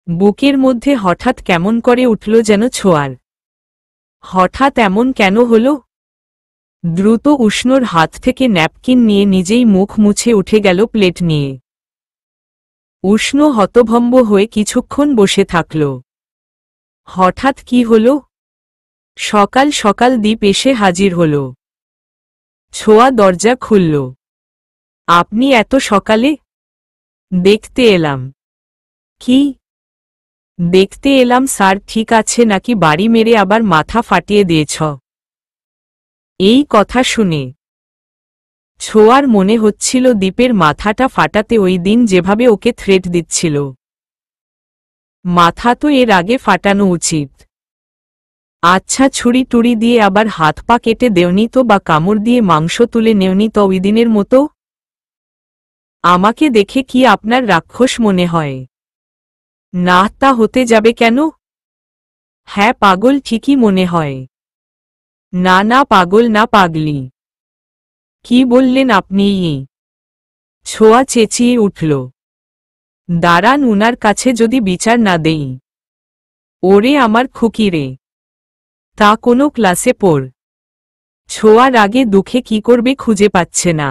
Speaker 1: বুকের মধ্যে হঠাৎ কেমন করে উঠল যেন ছোঁয়ার। হঠাৎ এমন কেন হল? দ্রুত উষ্ণর হাত থেকে ন্যাপকিন নিয়ে নিজেই মুখ মুছে উঠে গেল প্লেট নিয়ে। উষ্ণ হতভম্ব হয়ে কিছুক্ষণ বসে থাকল। হঠাৎ কি হল? সকাল সকাল দীপ এসে হাজির হল। ছোঁয়া দরজা খুলল। আপনি এত সকালে? দেখতে এলাম। কি দেখতে এলাম স্যার? ঠিক আছে নাকি বাড়ি মেরে আবার মাথা ফাটিয়ে দিয়েছ? এই কথা শুনে ছোঁয়ার মনে হচ্ছিল দীপের মাথাটা ফাটাতে ওই দিন যেভাবে ওকে থ্রেট দিচ্ছিল। মাথা তো এর আগে ফাটানো উচিত। আচ্ছা, ছুরি টুরি দিয়ে আবার হাত পা কেটে দেওনি তো, বা কামড় দিয়ে মাংস তুলে নেওনি তো ওই দিনের মতো? আমাকে দেখে কি আপনার রাক্ষস মনে হয়? না, তা হতে যাবে কেন? হ্যাঁ, পাগল ঠিকই মনে হয়। না না, পাগল না, পাগলি। কি বললেন আপনি? ছোঁয়া চেঁচিয়ে উঠল। দাঁড়ান, উনার কাছে যদি বিচার না দেই। ওরে আমার খুকি রে, তা কোনো ক্লাসে পড়। ছোঁয়ার আগে দুঃখে কি করবে খুঁজে পাচ্ছে না।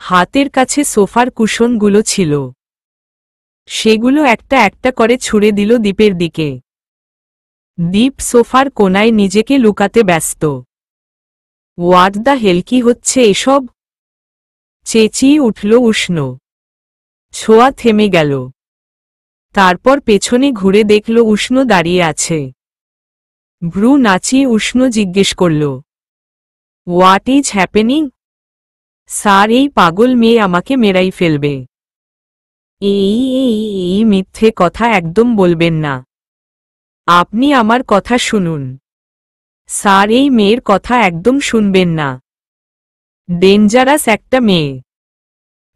Speaker 1: হাতের কাছে সোফার কুশনগুলো ছিল, সেগুলো একটা একটা করে ছুঁড়ে দিল দীপের দিকে। দীপ সোফার কোনায় নিজেকে লুকাতে ব্যস্ত। হোয়াট দ্য হেল, কি হচ্ছে এসব? চেঁচিয়ে উঠল উষ্ণ। ছোঁয়া থেমে গেল। তারপর পেছনে ঘুরে দেখল উষ্ণ দাঁড়িয়ে আছে। ভ্রু নাচিয়ে উষ্ণ জিজ্ঞেস করল, হোয়াট ইজ হ্যাপেনিং? স্যার, এই পাগল মেয়ে আমাকে মেরাই ফেলবে। এই মিথ্যে কথা একদম বলবেন না। আপনি আমার কথা শুনুন। স্যার, এই মেয়ের কথা একদম শুনবেন না। ডেঞ্জারাস একটা মেয়ে।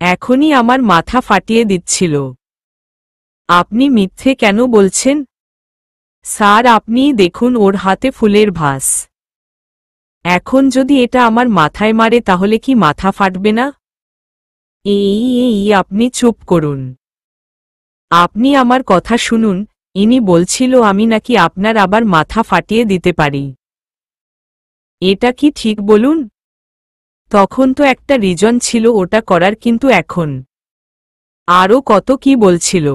Speaker 1: এখনই আমার মাথা ফাটিয়ে দিচ্ছিল। আপনি মিথ্যে কেন বলছেন? স্যার, আপনিই দেখুন ওর হাতে ফুলের ভাস। এখন যদি এটা আমার মাথায় মারে তাহলে কি মাথা ফাটবে না? আপনি চুপ করুন। আপনি আমার কথা শুনুন। ইনি বলছিল আমি নাকি আপনার আবার মাথা ফাটিয়ে দিতে পারি। এটা কি ঠিক বলুন? তখন তো একটা রিজন ছিল ওটা করার, কিন্তু এখন আরও কত কি বলছিল।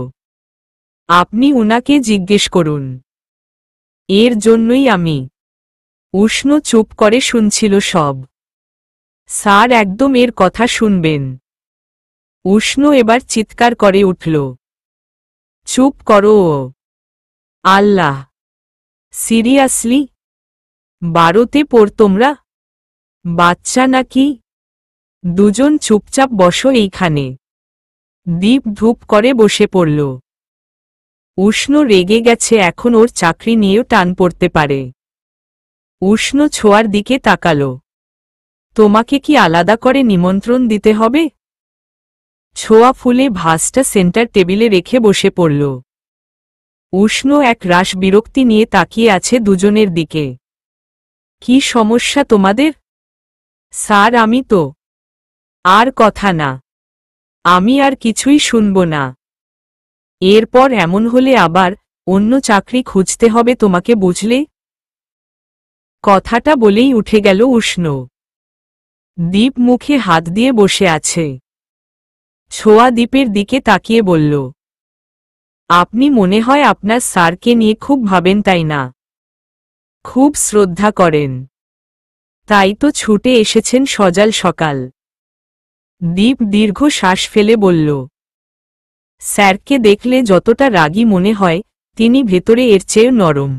Speaker 1: আপনি উনাকে জিজ্ঞেস করুন। এর জন্যই আমি। উষ্ণ চুপ করে শুনছিল সব। স্যার, একদম এর কথা শুনবেন। উষ্ণ এবার চিৎকার করে উঠল, চুপ করো। আল্লাহ, সিরিয়াসলি? 12তে পড় তোমরা? বাচ্চা নাকি? দুজন চুপচাপ বসো এইখানে। দীপ ধূপ করে বসে পড়ল। উষ্ণ রেগে গেছে, এখন ওর চাকরি নিয়েও টান পড়তে পারে। উষ্ণ ছোঁয়ার দিকে তাকাল। তোমাকে কি আলাদা করে নিমন্ত্রণ দিতে হবে? ছোঁয়া ফুলে ভাসটা সেন্টার টেবিলে রেখে বসে পড়ল। উষ্ণ এক রাশ বিরক্তি নিয়ে তাকিয়ে আছে দুজনের দিকে। কি সমস্যা তোমাদের? স্যার, আমি তো আর কথা না। আমি আর কিছুই শুনব না। এরপর এমন হলে আবার অন্য চাকরি খুঁজতে হবে তোমাকে, বুঝলে? কথাটা বলেই উঠে গেল উষ্ণ। দীপ মুখে হাত দিয়ে বসে আছে। ছোঁয়া দীপের দিকে তাকিয়ে বলল, আপনি মনে হয় আপনার স্যারকে নিয়ে খুব ভাবেন, তাই না? খুব শ্রদ্ধা করেন, তাই তো ছুটে এসেছেন সজাল সকাল। দীপ দীর্ঘ শ্বাস ফেলে বলল, স্যারকে দেখলে যতটা রাগী মনে হয়, তিনি ভেতরে এর চেয়ে নরম।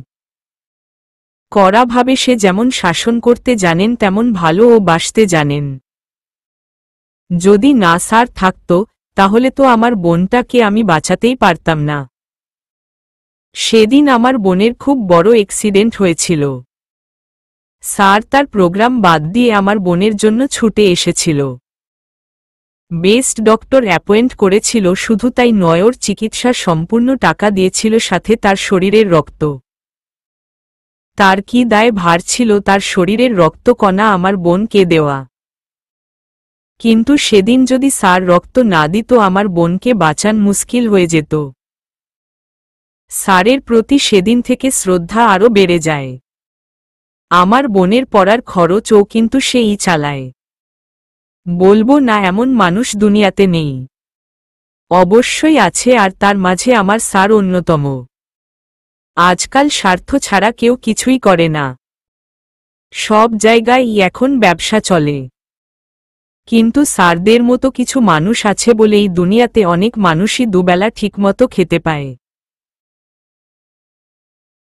Speaker 1: কড়াভাবে সে যেমন শাসন করতে জানেন তেমন ভালো ও বাসতে জানেন। যদি না স্যার থাকত তাহলে তো আমার বোনটাকে আমি বাঁচাতেই পারতাম না। সেদিন আমার বোনের খুব বড় অ্যাক্সিডেন্ট হয়েছিল। স্যার তার প্রোগ্রাম বাদ দিয়ে আমার বোনের জন্য ছুটে এসেছিল। বেস্ট ডক্টর অ্যাপয়েন্ট করেছিল, শুধু তাই নয়, ওর চিকিৎসার সম্পূর্ণ টাকা দিয়েছিল, সাথে তার শরীরের রক্ত। তার কি দায় ভার ছিল তার শরীরের রক্তকণা আমার বোনকে দেওয়া। কিন্তু সেদিন যদি স্যার রক্ত না দিত আমার বোনকে বাঁচান মুশকিল হয়ে যেত। স্যারের প্রতি সেদিন থেকে শ্রদ্ধা আরও বেড়ে যায়। আমার বোনের পড়ার খরচও কিন্তু সেই চালায়। বলবো না এমন মানুষ দুনিয়াতে নেই। অবশ্যই আছে, আর তার মাঝে আমার স্যার অন্যতম। আজকাল স্বার্থ ছাড়া কেউ কিছুই করে না। সব জায়গায় এখন ব্যবসা চলে। কিন্তু স্যারদের মতো কিছু মানুষ আছে বলেই দুনিয়াতে অনেক মানুষই দুবেলা ঠিকমতো খেতে পায়।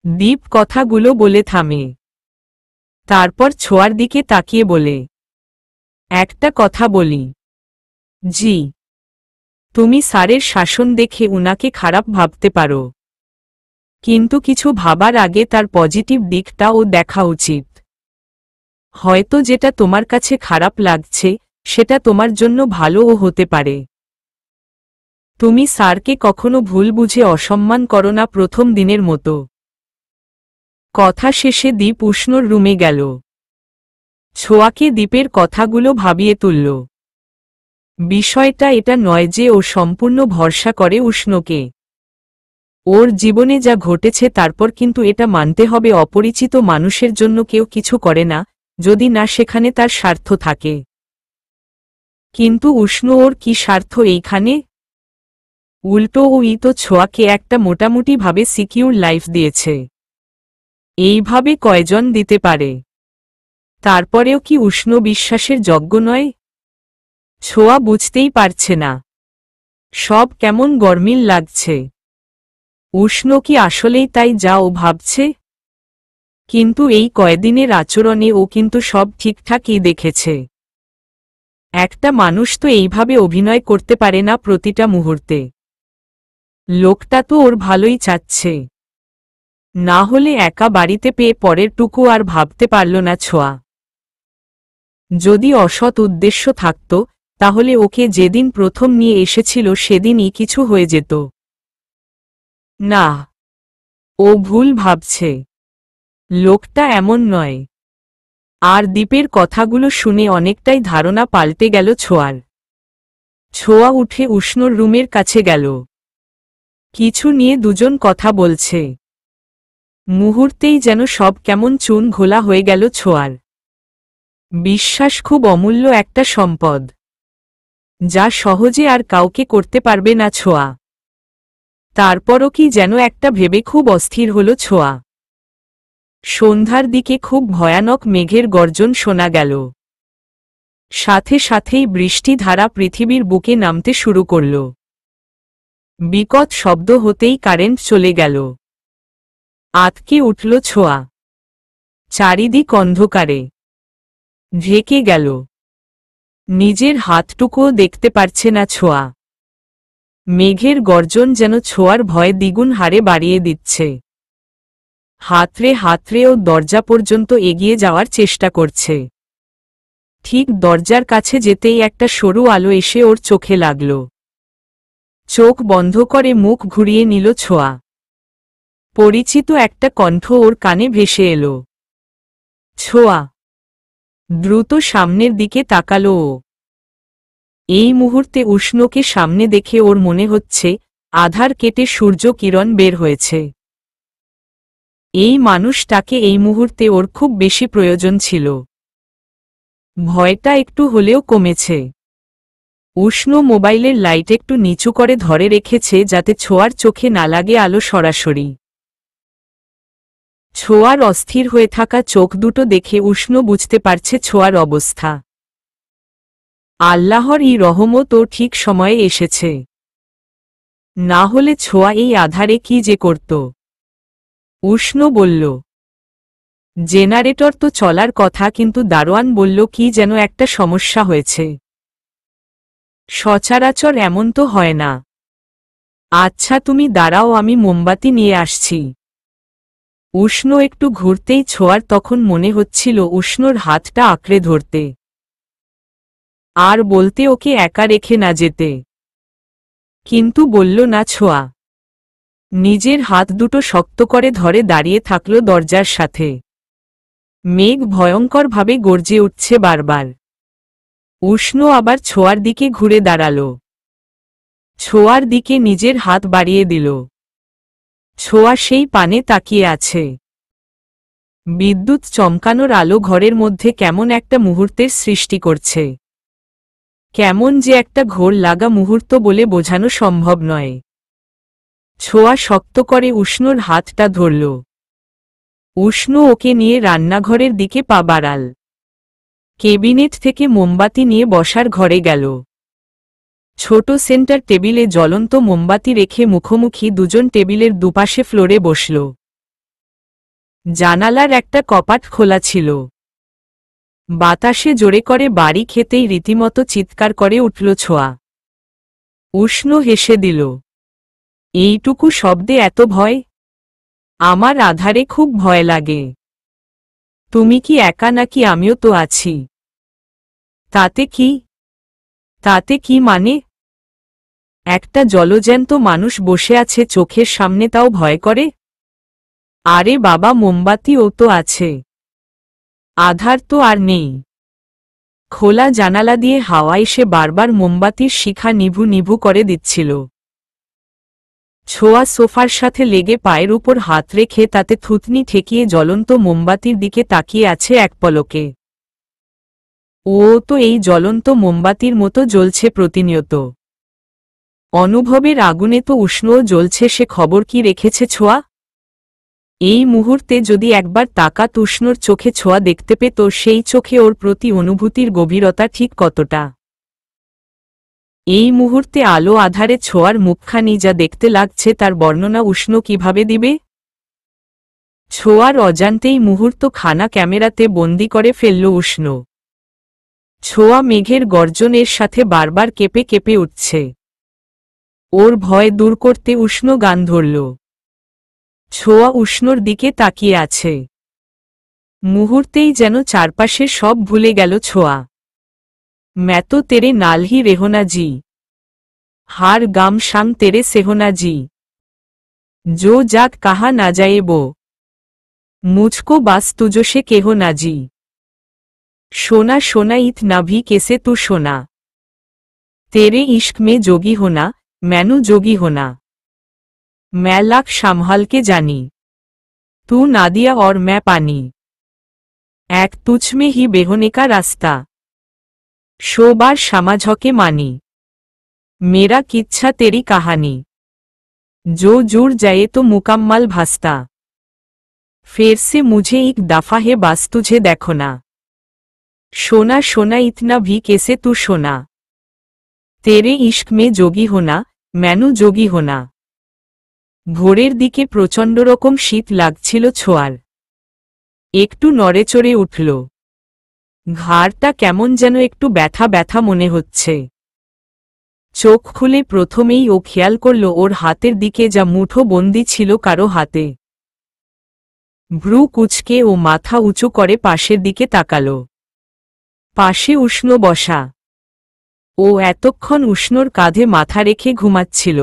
Speaker 1: দীপ কথাগুলো বলে থামে। তারপর ছোঁয়ার দিকে তাকিয়ে বলে, একটা কথা বলি। জি। তুমি স্যারের শাসন দেখে উনাকে খারাপ ভাবতে পারো, কিন্তু কিছু ভাবার আগে তার পজিটিভ দিকটাও দেখা উচিত। হয়তো যেটা তোমার কাছে খারাপ লাগছে সেটা তোমার জন্য ভালোও হতে পারে। তুমি স্যারকে কখনো ভুল বুঝে অসম্মান করো না, প্রথম দিনের মতো। কথা শেষে দীপ উষ্ণর রুমে গেল। ছোঁয়াকে দীপের কথাগুলো ভাবিয়ে তুলল। বিষয়টা এটা নয় যে ও সম্পূর্ণ ভরসা করে উষ্ণকে। ওর জীবনে যা ঘটেছে তারপর কিন্তু এটা মানতে হবে অপরিচিত মানুষের জন্য কেউ কিছু করে না, যদি না সেখানে তার স্বার্থ থাকে। কিন্তু উষ্ণ ওর কি স্বার্থ এইখানে? উল্টো ওই তো ছোঁয়াকে একটা মোটামুটি ভাবে সিকিউর লাইফ দিয়েছে। এইভাবে কয়জন দিতে পারে? তারপরেও কি উষ্ণ বিশ্বাসের যোগ্য নয়? ছোঁয়া বুঝতেই পারছে না। সব কেমন গরমিল লাগছে। উষ্ণ কি আসলেই তাই যা ও ভাবছে? কিন্তু এই কয়দিনের আচরণে ও কিন্তু সব ঠিকঠাকই দেখেছে। একটা মানুষ তো এইভাবে অভিনয় করতে পারে না প্রতিটা মুহূর্তে। লোকটা তো ওর ভালোই চাচ্ছে। না হলে একা বাড়িতে পেয়ে পরেরটুকু আর ভাবতে পারল না ছোঁয়া। যদি অসৎ উদ্দেশ্য থাকত তাহলে ওকে যেদিন প্রথম নিয়ে এসেছিল সেদিনই কিছু হয়ে যেত। না, ও ভুল ভাবছে। লোকটা এমন নয়। আর দীপের কথাগুলো শুনে অনেকটাই ধারণা পাল্টে গেল ছোঁয়ার। ছোঁয়া উঠে উষ্ণর রুমের কাছে গেল। কিছু নিয়ে দুজন কথা বলছে। মুহূর্তেই যেন সব কেমন চুন ঘোলা হয়ে গেল ছোঁয়ার। বিশ্বাস খুব অমূল্য একটা সম্পদ, যা সহজে আর কাউকে করতে পারবে না ছোঁয়া। তারপরও কি যেন একটা ভেবে খুব অস্থির হল ছোঁয়া। সন্ধ্যার দিকে খুব ভয়ানক মেঘের গর্জন শোনা গেল। সাথে সাথেই বৃষ্টি ধারা পৃথিবীর বুকে নামতে শুরু করল। বিকট শব্দ হতেই কারেন্ট চলে গেল। আতকে উঠল ছোঁয়া। চারিদিক অন্ধকারে ঢেকে গেল। নিজের হাতটুকুও দেখতে পারছে না ছোঁয়া। মেঘের গর্জন যেন ছোঁয়ার ভয় দ্বিগুণ হারে বাড়িয়ে দিচ্ছে। হাতড়ে হাতড়ে ও দরজা পর্যন্ত এগিয়ে যাওয়ার চেষ্টা করছে। ঠিক দরজার কাছে যেতেই একটা সরু আলো এসে ওর চোখে লাগল। চোখ বন্ধ করে মুখ ঘুরিয়ে নিল ছোঁয়া। পরিচিত একটা কণ্ঠ ওর কানে ভেসে এলো। ছোঁয়া দ্রুত সামনের দিকে তাকালো ও। এই মুহূর্তে উষ্ণকে সামনে দেখে ওর মনে হচ্ছে আধার কেটে সূর্য কিরণ বের হয়েছে। এই মানুষটাকে এই মুহূর্তে ওর খুব বেশি প্রয়োজন ছিল। ভয়টা একটু হলেও কমেছে। উষ্ণ মোবাইলের লাইট একটু নিচু করে ধরে রেখেছে যাতে ছোঁয়ার চোখে না লাগে আলো সরাসরি। ছোঁয়ার অস্থির হয়ে থাকা চোখ দুটো দেখে উষ্ণ বুঝতে পারছে ছোঁয়ার অবস্থা। আল্লাহর এই রহমত ও ঠিক সময়ে এসেছে। না হলে ছোঁয়া এই আধারে কি যে করত। উষ্ণ বলল, জেনারেটর তো চলার কথা, কিন্তু দারোয়ান বলল কি যেন একটা সমস্যা হয়েছে। সচরাচর এমন তো হয় না। আচ্ছা তুমি দাঁড়াও, আমি মোমবাতি নিয়ে আসছি। উষ্ণ একটু ঘুরতেই ছোঁয়ার তখন মনে হচ্ছিল উষ্ণর হাতটা আঁকড়ে ধরতে, আর বলতে ওকে একা রেখে না যেতে। কিন্তু বলল না ছোঁয়া। নিজের হাত দুটো শক্ত করে ধরে দাঁড়িয়ে থাকল দরজার সাথে। মেঘ ভয়ঙ্করভাবে গর্জে উঠছে বারবার। উষ্ণ আবার ছোঁয়ার দিকে ঘুরে দাঁড়াল। ছোঁয়ার দিকে নিজের হাত বাড়িয়ে দিল। ছোঁয়া সেই পানে তাকিয়ে আছে। বিদ্যুৎ চমকানোর আলো ঘরের মধ্যে কেমন একটা মুহূর্তের সৃষ্টি করছে। কেমন যে একটা ঘোর লাগা মুহূর্ত বলে বোঝানো সম্ভব নয়। ছোঁয়া শক্ত করে উষ্ণর হাতটা ধরল। উষ্ণ ওকে নিয়ে রান্নাঘরের দিকে পা বাড়াল। কেবিনেট থেকে মোমবাতি নিয়ে বসার ঘরে গেল। ছোট সেন্টার টেবিলে জ্বলন্ত মোমবাতি রেখে মুখোমুখি দুজন টেবিলের দুপাশে ফ্লোরে বসল। জানালার একটা কপাট খোলা ছিল। বাতাসে জোরে করে বাড়ি খেতেই রীতিমতো চিৎকার করে উঠল ছোঁয়া। উষ্ণ হেসে দিল। এইটুকু শব্দে এত ভয়? আমার আধারে খুব ভয় লাগে। তুমি কি একা নাকি আমিও তো আছি? তাতে কি? তাতে কি মানে? একটা জলজ্যান্ত মানুষ বসে আছে চোখের সামনে, তাও ভয় করে? আরে বাবা, মোমবাতি ও তো আছে, আধার তো আর নেই। খোলা জানালা দিয়ে হাওয়া এসে বারবার মোমবাতির শিখা নিভু নিভু করে দিচ্ছিল। ছোঁয়া সোফার সাথে লেগে পায়ের উপর হাত রেখে তাতে থুতনি ঠেকিয়ে জ্বলন্ত মোমবাতির দিকে তাকিয়ে আছে এক পলকে। ও তো এই জ্বলন্ত মোমবাতির মতো জ্বলছে প্রতিনিয়ত। অনুভবের আগুনে তো উষ্ণও জ্বলছে, সে খবর কি রেখেছে ছোঁয়া? এই মুহূর্তে যদি একবার তাকাত উষ্ণর চোখে ছোঁয়া দেখতে পেত সেই চোখে ওর প্রতি অনুভূতির গভীরতা ঠিক কতটা। এই মুহূর্তে আলো আধারে ছোঁয়ার মুখখানি যা দেখতে লাগছে তার বর্ণনা উষ্ণ কিভাবে দিবে? ছোঁয়ার অজান্তেই মুহূর্ত খানা ক্যামেরাতে বন্দি করে ফেলল উষ্ণ। ছোঁয়া মেঘের গর্জনের সাথে বারবার কেঁপে কেঁপে উঠছে। ওর ভয় দূর করতে উষ্ণ গান ধরল। ছোঁয়া উষ্ণর দিকে তাকিয়ে আছে। মুহূর্তেই যেন চারপাশের সব ভুলে গেল ছোঁয়া। मैं तो तेरे नाल ही रेहोना जी, हार गाम शांग तेरे सेहोना जी, जो जात कहा ना जाए वो, मुझको बास तुझो से केहो ना जी, सोना सोना इत ना भी कैसे तू सोना, तेरे इश्क में जोगी होना, मैनू जोगी होना, मैं लाख संभाल के जानी, तू नादिया और मैं पानी, एक तुझ में ही बेहोने का रास्ता, शोबार समाझके मानी, मेरा किच्छा तेरी कहानी, जो जुड़ जाए तो मुकम्मल भासता, फिर से मुझे एक दफा है बस तुझे देखो ना, सोना सोना इतना भी कैसे तू सोना, तेरे इश्क में जोगी होना, मैनू जोगी होना। ভোরের দিকে প্রচণ্ড রকম শীত লাগছিল ছোঁয়ার। একটু নড়েচড়ে উঠল। ঘাড়টা কেমন যেন একটু ব্যথা ব্যথা মনে হচ্ছে। চোখ খুলে প্রথমেই ও খেয়াল করল ওর হাতের দিকে যা মুঠো বন্দি ছিল কারো হাতে। ভ্রু কুঁচকে ও মাথা উঁচু করে পাশের দিকে তাকাল। পাশে উষ্ণ বসা। ও এতক্ষণ উষ্ণর কাঁধে মাথা রেখে ঘুমাচ্ছিল।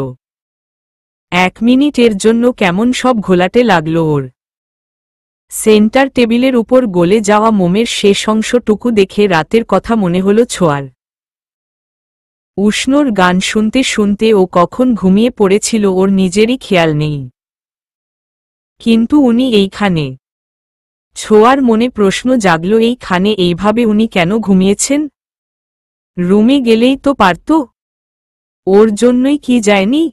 Speaker 1: 1 মিনিটের জন্য কেমন সব ঘোলাটে লাগল ওর। সেন্টার টেবিলের উপর গলে যাওয়া মোমের শেষ অংশটুকু দেখে রাতের কথা মনে হল ছোঁয়ার। উষ্ণর গান শুনতে শুনতে ও কখন ঘুমিয়ে পড়েছিল ওর নিজেরই খেয়াল নেই। কিন্তু উনি এইখানে। ছোঁয়ার মনে প্রশ্ন জাগল, এইখানে এইভাবে উনি কেন ঘুমিয়েছেন? রুমে গেলেই তো পারত। ওর জন্যই কি যায়নি?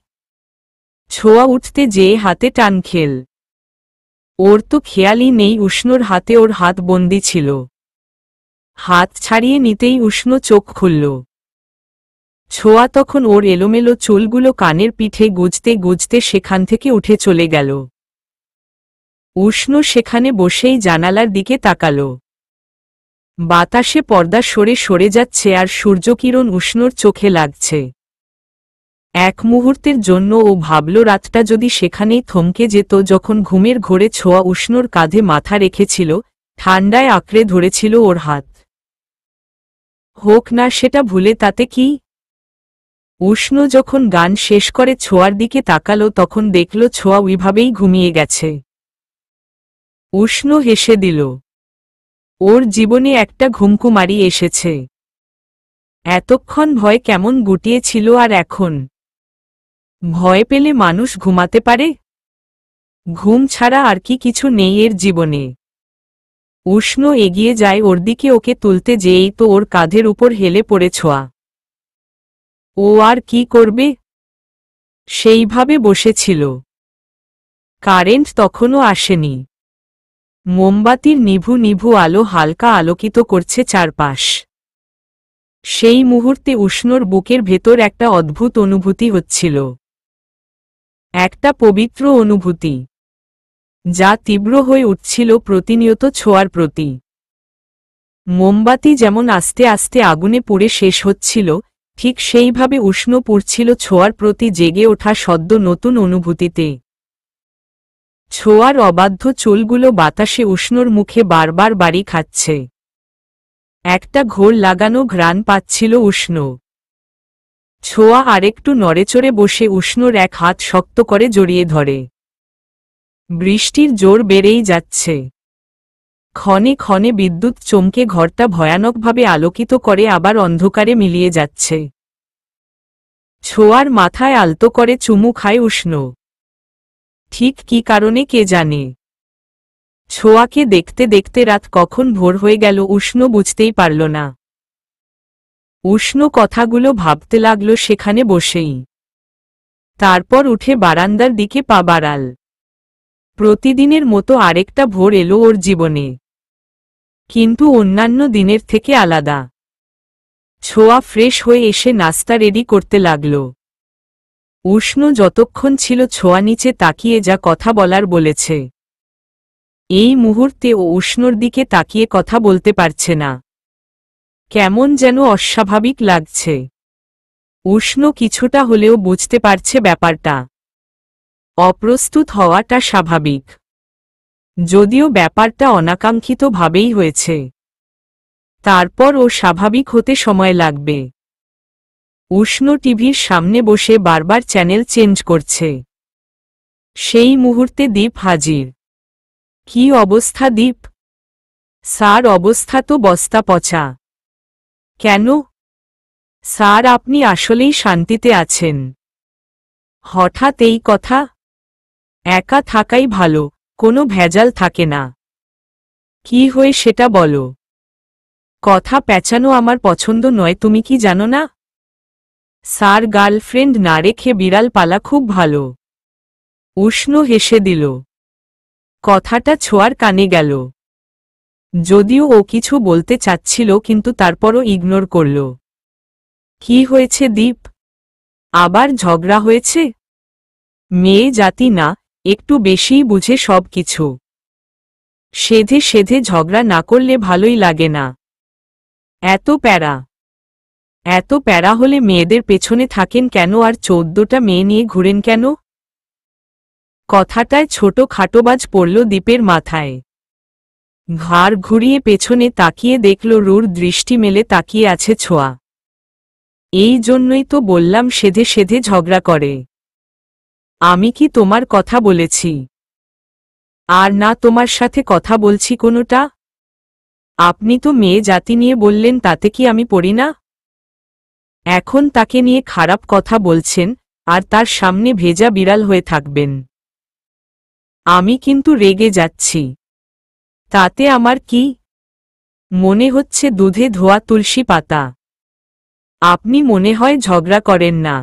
Speaker 1: ছোঁয়া উঠতে যেয়ে হাতে টান খেল। ওর তো খেয়ালই নেই উষ্ণর হাতে ওর হাত বন্দি ছিল। হাত ছাড়িয়ে নিতেই উষ্ণ চোখ খুলল। ছোঁয়া তখন ওর এলোমেলো চুলগুলো কানের পিঠে গুজতে গুজতে সেখান থেকে উঠে চলে গেল। উষ্ণ সেখানে বসেই জানালার দিকে তাকাল। বাতাসে পর্দা সরে সরে যাচ্ছে আর সূর্যকিরণ উষ্ণর চোখে লাগছে। এক মুহূর্তের জন্য ও ভাবল রাতটা যদি সেখানেই থমকে যেত যখন ঘুমের ঘোরে ছোঁয়া উষ্ণর কাঁধে মাথা রেখেছিল, ঠান্ডায় আঁকড়ে ধরেছিল ওর হাত। হোক না সেটা ভুলে তাতে কি? উষ্ণ যখন গান শেষ করে ছোঁয়ার দিকে তাকাল তখন দেখল ছোঁয়া ওইভাবেই ঘুমিয়ে গেছে। উষ্ণ হেসে দিল। ওর জীবনে একটা ঘুমকুমারি এসেছে। এতক্ষণ ভয় কেমন গুটিয়েছিল আর এখন ভয় পেলে মানুষ ঘুমাতে পারে? ঘুম ছাড়া আর কি কিছু নেই এর জীবনে। উষ্ণ এগিয়ে যায় ওর দিকে, ওকে তুলতে যেয়েই তো ওর কাঁধের উপর হেলে পড়ে ছোঁয়া। ও আর কি করবে? সেইভাবে বসেছিল। কারেন্ট তখনও আসেনি। মোমবাতির নিভু নিভু আলো হালকা আলোকিত করছে চারপাশ। সেই মুহূর্তে উষ্ণর বুকের ভেতর একটা অদ্ভুত অনুভূতি হচ্ছিল। একটা পবিত্র অনুভূতি, যা তীব্র হয়ে উঠছিল প্রতিনিয়ত ছোঁয়ার প্রতি। মোমবাতি যেমন আস্তে আস্তে আগুনে পুড়ে শেষ হচ্ছিল, ঠিক সেইভাবে উষ্ণ পুড়ছিল ছোঁয়ার প্রতি জেগে ওঠা সদ্য নতুন অনুভূতিতে। ছোঁয়ার অবাধ্য চুলগুলো বাতাসে উষ্ণর মুখে বারবার বাড়ি খাচ্ছে। একটা ঘোর লাগানো ঘ্রাণ পাচ্ছিল উষ্ণ। ছোঁয়া আরেকটু নড়েচড়ে বসে উষ্ণর এক হাত শক্ত করে জড়িয়ে ধরে। বৃষ্টির জোর বেড়েই যাচ্ছে। ক্ষণে ক্ষণে বিদ্যুৎ চমকে ঘরটা ভয়ানকভাবে আলোকিত করে আবার অন্ধকারে মিলিয়ে যাচ্ছে। ছোঁয়ার মাথায় আলতো করে চুমু খায় উষ্ণ। ঠিক কি কারণে কে জানে। ছোঁয়াকে দেখতে দেখতে রাত কখন ভোর হয়ে গেল উষ্ণ বুঝতেই পারল না। উষ্ণ কথাগুলো ভাবতে লাগল সেখানে বসেই। তারপর উঠে বারান্দার দিকে পা বাড়াল। প্রতিদিনের মতো আরেকটা ভোর এলো ওর জীবনে, কিন্তু অন্যান্য দিনের থেকে আলাদা। ছোঁয়া ফ্রেশ হয়ে এসে নাস্তা রেডি করতে লাগল। উষ্ণ যতক্ষণ ছিল ছোঁয়া নিচে তাকিয়ে যা কথা বলার বলেছে। এই মুহূর্তে ও উষ্ণর দিকে তাকিয়ে কথা বলতে পারছে না। কেমন যেন অস্বাভাবিক লাগছে। উষ্ণ কিছুটা হলেও বুঝতে পারছে ব্যাপারটা। অপ্রস্তুত হওয়াটা স্বাভাবিক, যদিও ব্যাপারটা অনাকাঙ্ক্ষিতভাবেই হয়েছে। তারপর ও স্বাভাবিক হতে সময় লাগবে। উষ্ণ টিভির সামনে বসে বারবার চ্যানেল চেঞ্জ করছে। সেই মুহূর্তে দীপ হাজির। কি অবস্থা দীপ? স্যার অবস্থা তো বস্তা পচা। কেন স্যার, আপনি আসলেই শান্তিতে আছেন? হঠাৎ এই কথা? একা থাকাই ভালো, কোনো ভেজাল থাকে না। কি হয়ে সেটা বলো। কথা পেঁচানো আমার পছন্দ নয়, তুমি কি জানো না? স্যার, গার্লফ্রেন্ড না রেখে বিড়াল পালা খুব ভালো। উষ্ণ হেসে দিল। কথাটা ছোঁয়ার কানে গেল। যদিও ও কিছু বলতে চাচ্ছিল কিন্তু তারপরও ইগনোর করল। কি হয়েছে দীপ? আবার ঝগড়া হয়েছে? মেয়ে জাতি না, একটু বেশিই বুঝে সব কিছু। সেধে সেধে ঝগড়া না করলে ভালোই লাগে না। এত প্যারা হলে মেয়েদের পেছনে থাকেন কেন আর 14টা মেয়ে নিয়ে ঘুরেন কেন? কথাটায় ছোট খাটোবাজ পড়ল দীপের মাথায়। ঘাড় ঘুরিয়ে পেছনে তাকিয়ে দেখল রুর দৃষ্টি মেলে তাকিয়ে আছে ছোঁয়া। এই জন্যই তো বললাম সেধে সেধে ঝগড়া করে। আমি কি তোমার কথা বলেছি? আর না তোমার সাথে কথা বলছি কোনোটা। আপনি তো মেয়ে জাতি নিয়ে বললেন, তাতে কি আমি পড়ি না? এখন তাকে নিয়ে খারাপ কথা বলছেন, আর তার সামনে ভেজা বিড়াল হয়ে থাকবেন। আমি কিন্তু রেগে যাচ্ছি। তাতে আমার কি? মনে হচ্ছে দুধে ধোয়া তুলসী পাতা। আপনি মনে হয় ঝগড়া করেন না।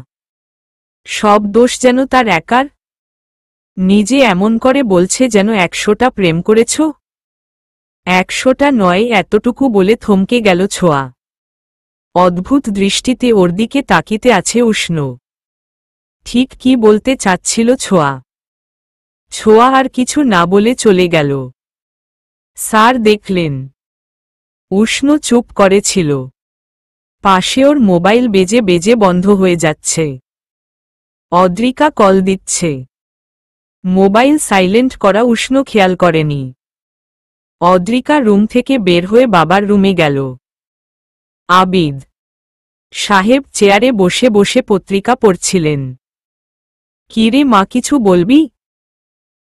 Speaker 1: সব দোষ যেন তার একার। নিজে এমন করে বলছে যেন 100টা প্রেম করেছ। 100টা নয়, এতটুকু বলে থমকে গেল ছোঁয়া। অদ্ভুত দৃষ্টিতে ওর দিকে তাকিতে আছে উষ্ণ। ঠিক কি বলতে চাচ্ছিল ছোঁয়া? ছোঁয়া আর কিছু না বলে চলে গেল। স্যার দেখলেন? উষ্ণ চুপ করেছিল। পাশে ওর মোবাইল বেজে বেজে বন্ধ হয়ে যাচ্ছে। অদ্রিকা কল দিচ্ছে। মোবাইল সাইলেন্ট করা উষ্ণ খেয়াল করেনি। অদ্রিকা রুম থেকে বের হয়ে বাবার রুমে গেল। আবিদ সাহেব চেয়ারে বসে বসে পত্রিকা পড়ছিলেন। কিরে মা, কিছু বলবি?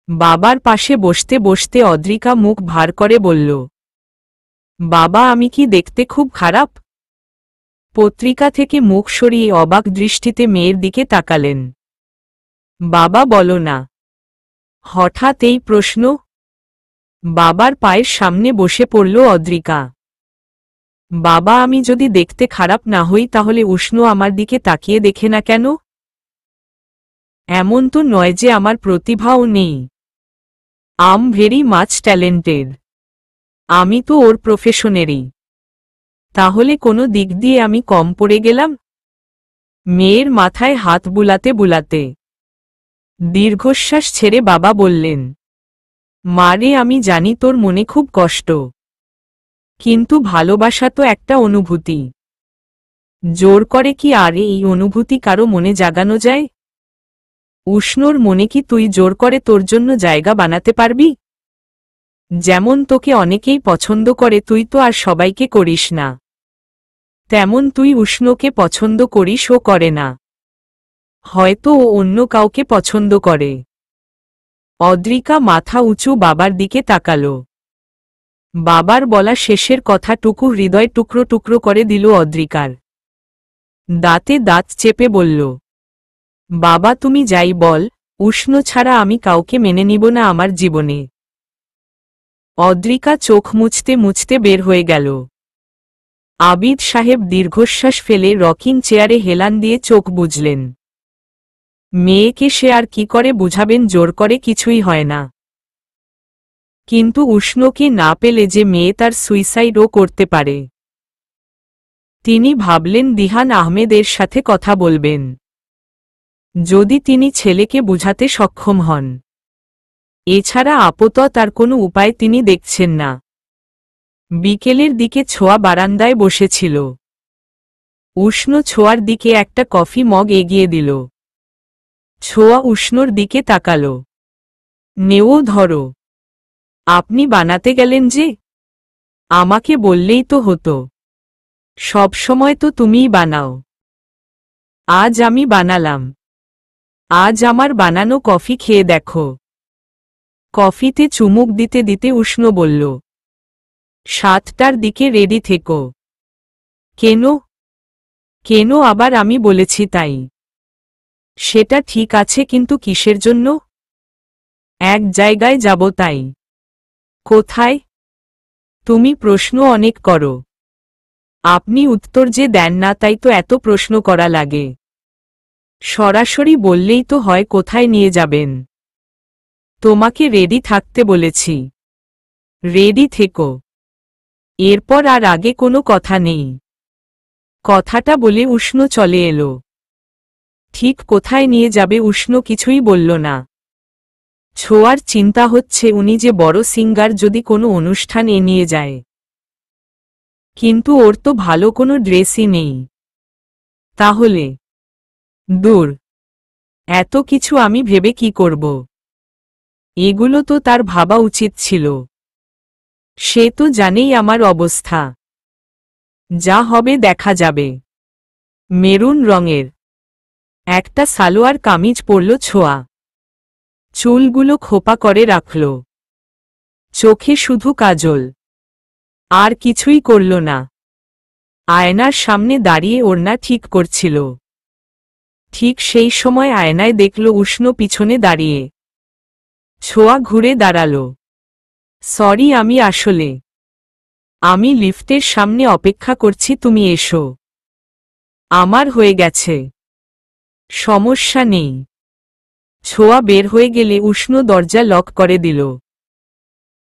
Speaker 1: বাবার পাশে বসতে বসতে অদ্রিকা মুখ ভার করে বলল, বাবা, আমি কি দেখতে খুব খারাপ? পত্রিকা থেকে মুখ সরিয়ে অবাক দৃষ্টিতে মেয়ের দিকে তাকালেন। বাবা, বলো না। হঠাৎ এই প্রশ্ন? বাবার পায়ের সামনে বসে পড়ল অদ্রিকা। বাবা, আমি যদি দেখতে খারাপ না হই তাহলে উষ্ণ আমার দিকে তাকিয়ে দেখে না কেন? এমন তো নয় যে আমার প্রতিভাও নেই। আম ভেরি মাচ ট্যালেন্টেড। আমি তো ওর প্রফেশনেরই। তাহলে কোনো দিক দিয়ে আমি কম পড়ে গেলাম? মেয়ের মাথায় হাত বুলাতে বুলাতে দীর্ঘশ্বাস ছেড়ে বাবা বললেন, মারে, আমি জানি তোর মনে খুব কষ্ট, কিন্তু ভালোবাসা তো একটা অনুভূতি। জোর করে কি আর এই অনুভূতি কারো মনে জাগানো যায়? উষ্ণর মনে কি তুই জোর করে তোর জন্য জায়গা বানাতে পারবি? যেমন তোকে অনেকেই পছন্দ করে, তুই তো আর সবাইকে করিস না। তেমন তুই উষ্ণকে পছন্দ করিস, ও করে না। হয়তো ও অন্য কাউকে পছন্দ করে। অদ্রিকা মাথা উঁচু বাবার দিকে তাকাল। বাবার বলা শেষের কথাটুকু হৃদয় টুকরো টুকরো করে দিল অদ্রিকার। দাঁতে দাঁত চেপে বলল, বাবা, তুমি যাই বল, উষ্ণ ছাড়া আমি কাউকে মেনে নিব না আমার জীবনে। অদ্রিকা চোখ মুছতে মুছতে বের হয়ে গেল। আবিদ সাহেব দীর্ঘশ্বাস ফেলে রকিং চেয়ারে হেলান দিয়ে চোখ বুজলেন। মেয়েকে সে আর কি করে বুঝাবেন, জোর করে কিছুই হয় না। কিন্তু উষ্ণকে না পেলে যে মেয়ে তার সুইসাইডও করতে পারে। তিনি ভাবলেন দিহান আহমেদের সাথে কথা বলবেন। যদি তিনি ছেলেকে বুঝাতে সক্ষম হন। এছাড়া আপাতত তার কোনো উপায় তিনি দেখছেন না। বিকেলের দিকে ছোঁয়া বারান্দায় বসেছিল। উষ্ণ ছোঁয়ার দিকে একটা কফি মগ এগিয়ে দিল। ছোঁয়া উষ্ণর দিকে তাকাল। নেও ধরো। আপনি বানাতে গেলেন যে? আমাকে বললেই তো হতো। সবসময় তো তুমিই বানাও। আজ আমি বানালাম। আজ আমার বানানো কফি খেয়ে দেখো। কফিতে চুমুক দিতে দিতে উষ্ণ বলল, 7টার দিকে রেডি থেকো। কেন? কেন আবার? আমি বলেছি তাই। সেটা ঠিক আছে, কিন্তু কিসের জন্য? এক জায়গায় যাব তাই। কোথায়? তুমি প্রশ্ন অনেক করো। আপনি উত্তর যে দেন না, তাই তো এত প্রশ্ন করা লাগে। সরাসরি বললেই তো হয় কোথায় নিয়ে যাবেন। তোমাকে রেডি থাকতে বলেছি। রেডি থেকো। এরপর আর আগে কোনো কথা নেই। কথাটা বলে উষ্ণ চলে এলো। ঠিক কোথায় নিয়ে যাবে উষ্ণ কিছুই বলল না। ছোঁয়ার চিন্তা হচ্ছে উনি যে বড় সিঙ্গার, যদি কোনো অনুষ্ঠানে নিয়ে যায়। কিন্তু ওর তো ভালো কোনো ড্রেসই নেই। তাহলে দূর, এত কিছু আমি ভেবে কি করব? এগুলো তো তার ভাবা উচিত ছিল। সে তো জানেই আমার অবস্থা। যা হবে দেখা যাবে। মেরুন রঙের একটা সালোয়ার কামিজ পরল ছোঁয়া। চুলগুলো খোপা করে রাখল। চোখে শুধু কাজল। আর কিছুই করল না। আয়নার সামনে দাঁড়িয়ে ওড়না ঠিক করছিল। ঠিক সেই সময় আয়নায় দেখল উষ্ণ পিছনে দাঁড়িয়ে। ছোঁয়া ঘুরে দাঁড়াল। সরি, আমি লিফটের সামনে অপেক্ষা করছি, তুমি এসো। আমার হয়ে গেছে। সমস্যা নেই। ছোঁয়া বের হয়ে গেলে উষ্ণ দরজা লক করে দিল।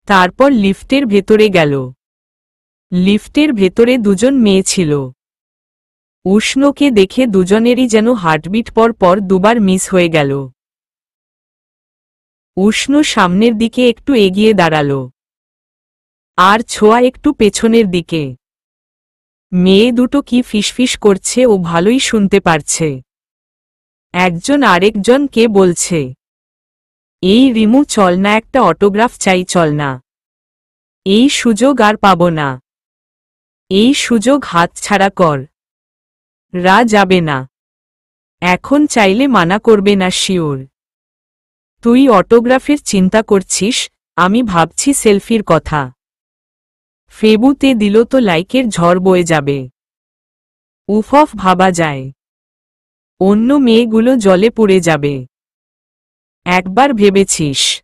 Speaker 1: তারপর লিফটের ভেতরে গেল। লিফটের ভেতরে দুজন মেয়ে ছিল। উষ্ণকে দেখে দুজনেরই যেন হার্টবিট পর পর দুবার মিস হয়ে গেল। উষ্ণ সামনের দিকে একটু এগিয়ে দাঁড়াল। আর ছোঁয়া একটু পেছনের দিকে। মেয়ে দুটো কি ফিসফিস করছে ও ভালোই শুনতে পারছে। একজন আরেকজনকে বলছে, এই রিমু চল না, একটা অটোগ্রাফ চাই, চল না। এই সুযোগ আর পাব না। এই সুযোগ হাতছাড়া কর। যাবে না। এখন চাইলে মানা করবে না, শিওর? তুই অটোগ্রাফের চিন্তা করছিস, আমি ভাবছি সেলফির কথা। ফেবুতে দিল তো লাইকের ঝড় বয়ে যাবে। উফ, ভাবা যায়। অন্য মেয়েগুলো জলে পুড়ে যাবে। একবার ভেবেছিস?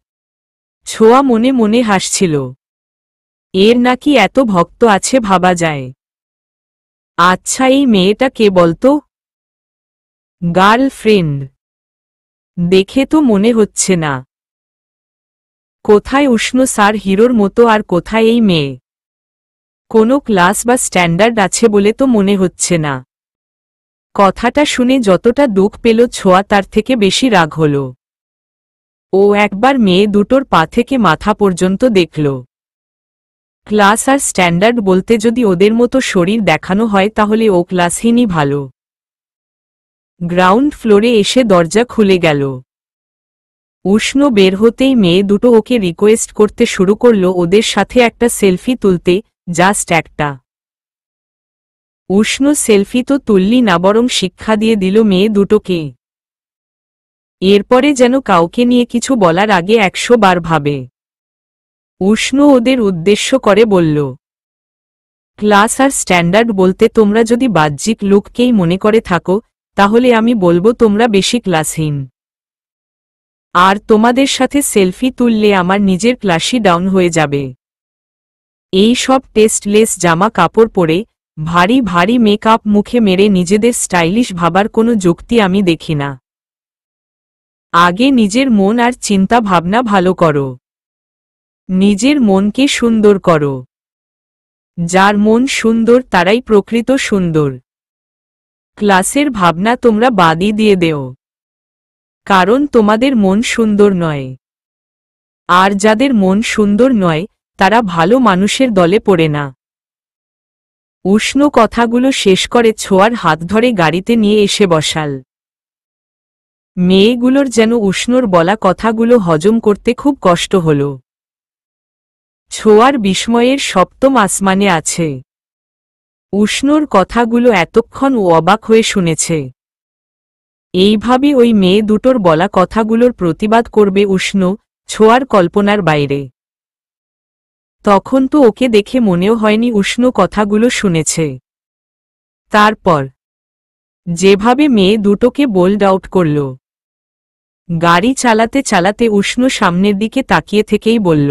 Speaker 1: ছোঁয়া মনে মনে হাসছিল। এর নাকি এত ভক্ত আছে, ভাবা যায়। আচ্ছা, এই মেয়েটা কে বলতো? গার্লফ্রেন্ড? দেখে তো মনে হচ্ছে না। কোথায় উষ্ণ স্যার হিরোর মতো, আর কোথায় এই মেয়ে? কোনো ক্লাস বা স্ট্যান্ডার্ড আছে বলে তো মনে হচ্ছে না। কথাটা শুনে যতটা দুঃখ পেল ছোঁয়া, তার থেকে বেশি রাগ হল। ও একবার মেয়ে দুটোর পা থেকে মাথা পর্যন্ত দেখল। ক্লাস আর স্ট্যান্ডার্ড বলতে যদি ওদের মতো শরীর দেখানো হয়, তাহলে ও ক্লাসহীনই ভালো। গ্রাউন্ড ফ্লোরে এসে দরজা খুলে গেল। উষ্ণ বের হতেই মেয়ে দুটো ওকে রিকোয়েস্ট করতে শুরু করল ওদের সাথে একটা সেলফি তুলতে, জাস্ট একটা। উষ্ণ সেলফি তো তুললি না, বরং শিক্ষা দিয়ে দিল মেয়ে দুটোকে। এরপরে যেন কাউকে নিয়ে কিছু বলার আগে 100 বার ভাবে। উষ্ণ ওদের উদ্দেশ্য করে বলল, ক্লাস আর স্ট্যান্ডার্ড বলতে তোমরা যদি বাহ্যিক লুককেই মনে করে থাকো, তাহলে আমি বলবো তোমরা বেশি ক্লাসহীন। আর তোমাদের সাথে সেলফি তুললে আমার নিজের ক্লাসই ডাউন হয়ে যাবে। এই সব টেস্টলেস জামা কাপড় পরে ভারী ভারী মেকআপ মুখে মেরে নিজেদের স্টাইলিশ ভাবার কোনো যুক্তি আমি দেখি না। আগে নিজের মন আর চিন্তা ভাবনা ভালো করো। নিজের মনকে সুন্দর করো। যার মন সুন্দর তারাই প্রকৃত সুন্দর। ক্লাসের ভাবনা তোমরা বাদই দিয়ে দেও, কারণ তোমাদের মন সুন্দর নয়। আর যাদের মন সুন্দর নয় তারা ভালো মানুষের দলে পড়ে না। উষ্ণ কথাগুলো শেষ করে ছোঁয়ার হাত ধরে গাড়িতে নিয়ে এসে বসাল। মেয়েগুলোর যেন উষ্ণর বলা কথাগুলো হজম করতে খুব কষ্ট হল। ছোঁয়ার বিস্ময়ের সপ্তম আসমানে আছে। উষ্ণর কথাগুলো এতক্ষণ ও অবাক হয়ে শুনেছে। এইভাবে ওই মেয়ে দুটোর বলা কথাগুলোর প্রতিবাদ করবে উষ্ণ ছোঁয়ার কল্পনার বাইরে। তখন তো ওকে দেখে মনেও হয়নি উষ্ণ কথাগুলো শুনেছে। তারপর যেভাবে মেয়ে দুটোকে বোল্ড আউট করল। গাড়ি চালাতে চালাতে উষ্ণ সামনের দিকে তাকিয়ে থেকেই বলল,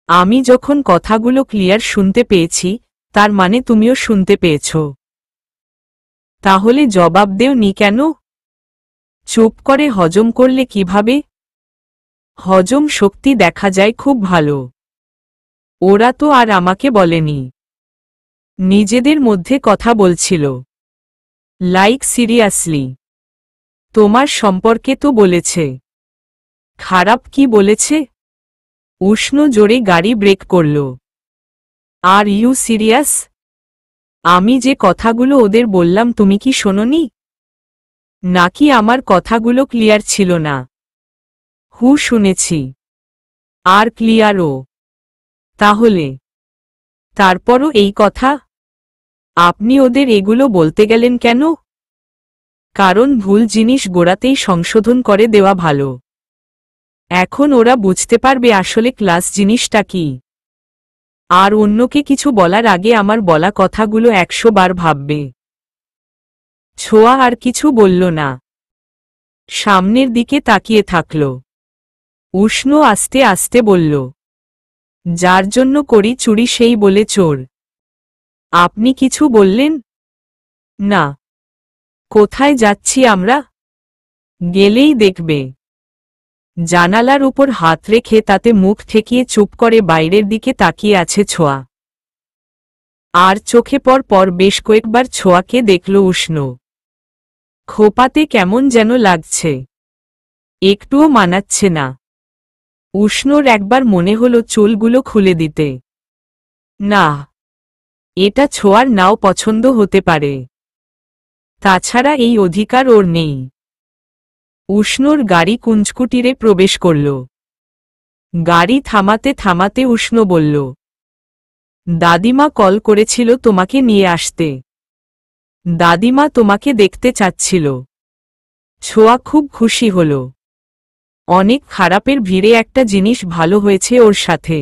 Speaker 1: আমি যখন কথাগুলো ক্লিয়ার শুনতে পেয়েছি তার মানে তুমিও শুনতে পেয়েছ। তাহলে জবাব দেও নি কেন? চুপ করে হজম করলে কিভাবে? হজম শক্তি দেখা যায় খুব ভালো। ওরা তো আর আমাকে বলেনি, নিজেদের মধ্যে কথা বলছিল। Like seriously? তোমার সম্পর্কে তো বলেছে। খারাপ কি বলেছে? উষ্ণ জোরে গাড়ি ব্রেক করল। Are you serious? আমি যে কথাগুলো ওদের বললাম তুমি কি শোনোনি? নাকি আমার কথাগুলো ক্লিয়ার ছিল না? শুনেছি। আর ক্লিয়ারও। তাহলে তারপরও এই কথা? আপনি ওদের এগুলো বলতে গেলেন কেন? কারণ ভুল জিনিস গোড়াতেই সংশোধন করে দেওয়া ভালো। এখন ওরা বুঝতে পারবে আসলে ক্লাস জিনিসটা কি। আর অন্যকে কিছু বলার আগে আমার বলা কথাগুলো 100 বার ভাববে। ছোঁয়া আর কিছু বলল না। সামনের দিকে তাকিয়ে থাকল। উষ্ণ আস্তে আস্তে বলল, যার জন্য করি চুরি সেই বলে চোর। আপনি কিছু বললেন না? কোথায় যাচ্ছি আমরা? গেলেই দেখবে। জানালার উপর হাত রেখে তাতে মুখ ঠেকিয়ে চুপ করে বাইরের দিকে তাকিয়ে আছে ছোঁয়া। আর চোখে পর পর বেশ কয়েকবার ছোঁয়াকে দেখল উষ্ণ। খোপাতে কেমন যেন লাগছে, একটুও মানাচ্ছে না। উষ্ণর একবার মনে হলো চুলগুলো খুলে দিতে। না, এটা ছোঁয়ার নাও পছন্দ হতে পারে। তাছাড়া এই অধিকার ওর নেই। উষ্ণর গাড়ি কুঞ্জকুটিরে প্রবেশ করল। গাড়ি থামাতে থামাতে উষ্ণ বলল, দাদিমা কল করেছিল তোমাকে নিয়ে আসতে। দাদিমা তোমাকে দেখতে চাচ্ছিল। ছোঁয়া খুব খুশি হল। অনেক খারাপের ভিড়ে একটা জিনিস ভালো হয়েছে ওর সাথে।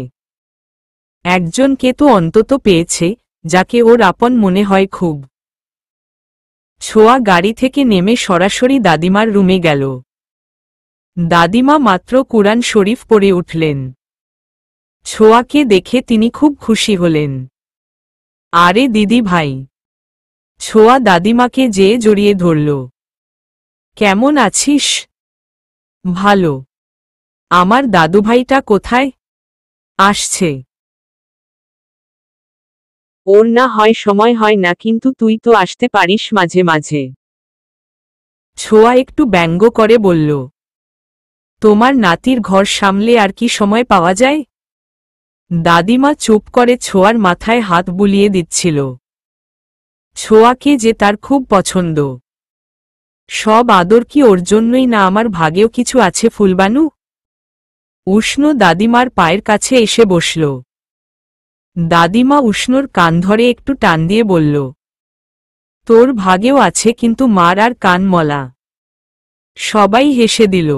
Speaker 1: একজনকে তো অন্তত পেয়েছে যাকে ওর আপন মনে হয় খুব। ছোঁয়া গাড়ি থেকে নেমে সরাসরি দাদিমার রুমে গেল। দাদিমা মাত্র কুরআন শরীফ পড়ে উঠলেন। ছোঁয়াকে দেখে তিনি খুব খুশি হলেন। আরে দিদি ভাই! ছোঁয়া দাদিমাকে যেয়ে জড়িয়ে ধরল। কেমন আছিস? ভালো। আমার দাদুভাইটা কোথায়? আসছে। ওর না হয় সময় হয় না, কিন্তু তুই তো আসতে পারিস মাঝে মাঝে। ছোঁয়া একটু ব্যঙ্গ করে বলল, তোমার নাতির ঘর সামলে আর কি সময় পাওয়া যায়? দাদিমা চুপ করে ছোঁয়ার মাথায় হাত বুলিয়ে দিচ্ছিল। ছোঁয়াকে যে তার খুব পছন্দ। সব আদর কি ওর জন্যই না আমার ভাগেও কিছু আছে ফুলবানু? উষ্ণ দাদিমার পায়ের কাছে এসে বসল। দাদিমা উষ্ণর কান ধরে একটু টান দিয়ে বলল, তোর ভাগেও আছে, কিন্তু মার আর কান মলা। সবাই হেসে দিল।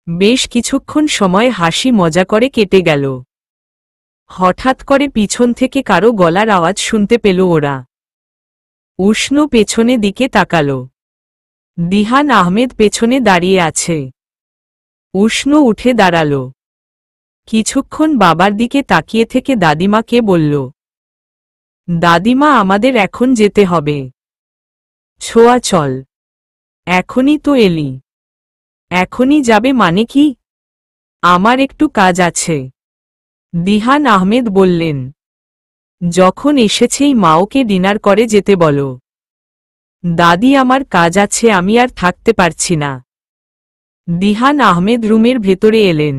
Speaker 1: বেশ কিছুক্ষণ সময় হাসি মজা করে কেটে গেল। হঠাৎ করে পিছন থেকে কারো গলার আওয়াজ শুনতে পেল ওরা। উষ্ণ পেছনে দিকে তাকাল। দিহান আহমেদ পেছনে দাঁড়িয়ে আছে। উষ্ণ উঠে দাঁড়াল। কিছুক্ষণ বাবার দিকে তাকিয়ে থেকে দাদিমাকে বলল, দাদিমা আমাদের এখন যেতে হবে। ছোঁয়া চল। এখনই তো এলি। এখনই যাবে মানে কি? আমার একটু কাজ আছে। দিহান আহমেদ বললেন, যখন এসেছেই মাওকে ডিনার করে যেতে বলো। দাদি আমার কাজ আছে, আমি আর থাকতে পারছি না। দিহান আহমেদ রুমের ভেতরে এলেন।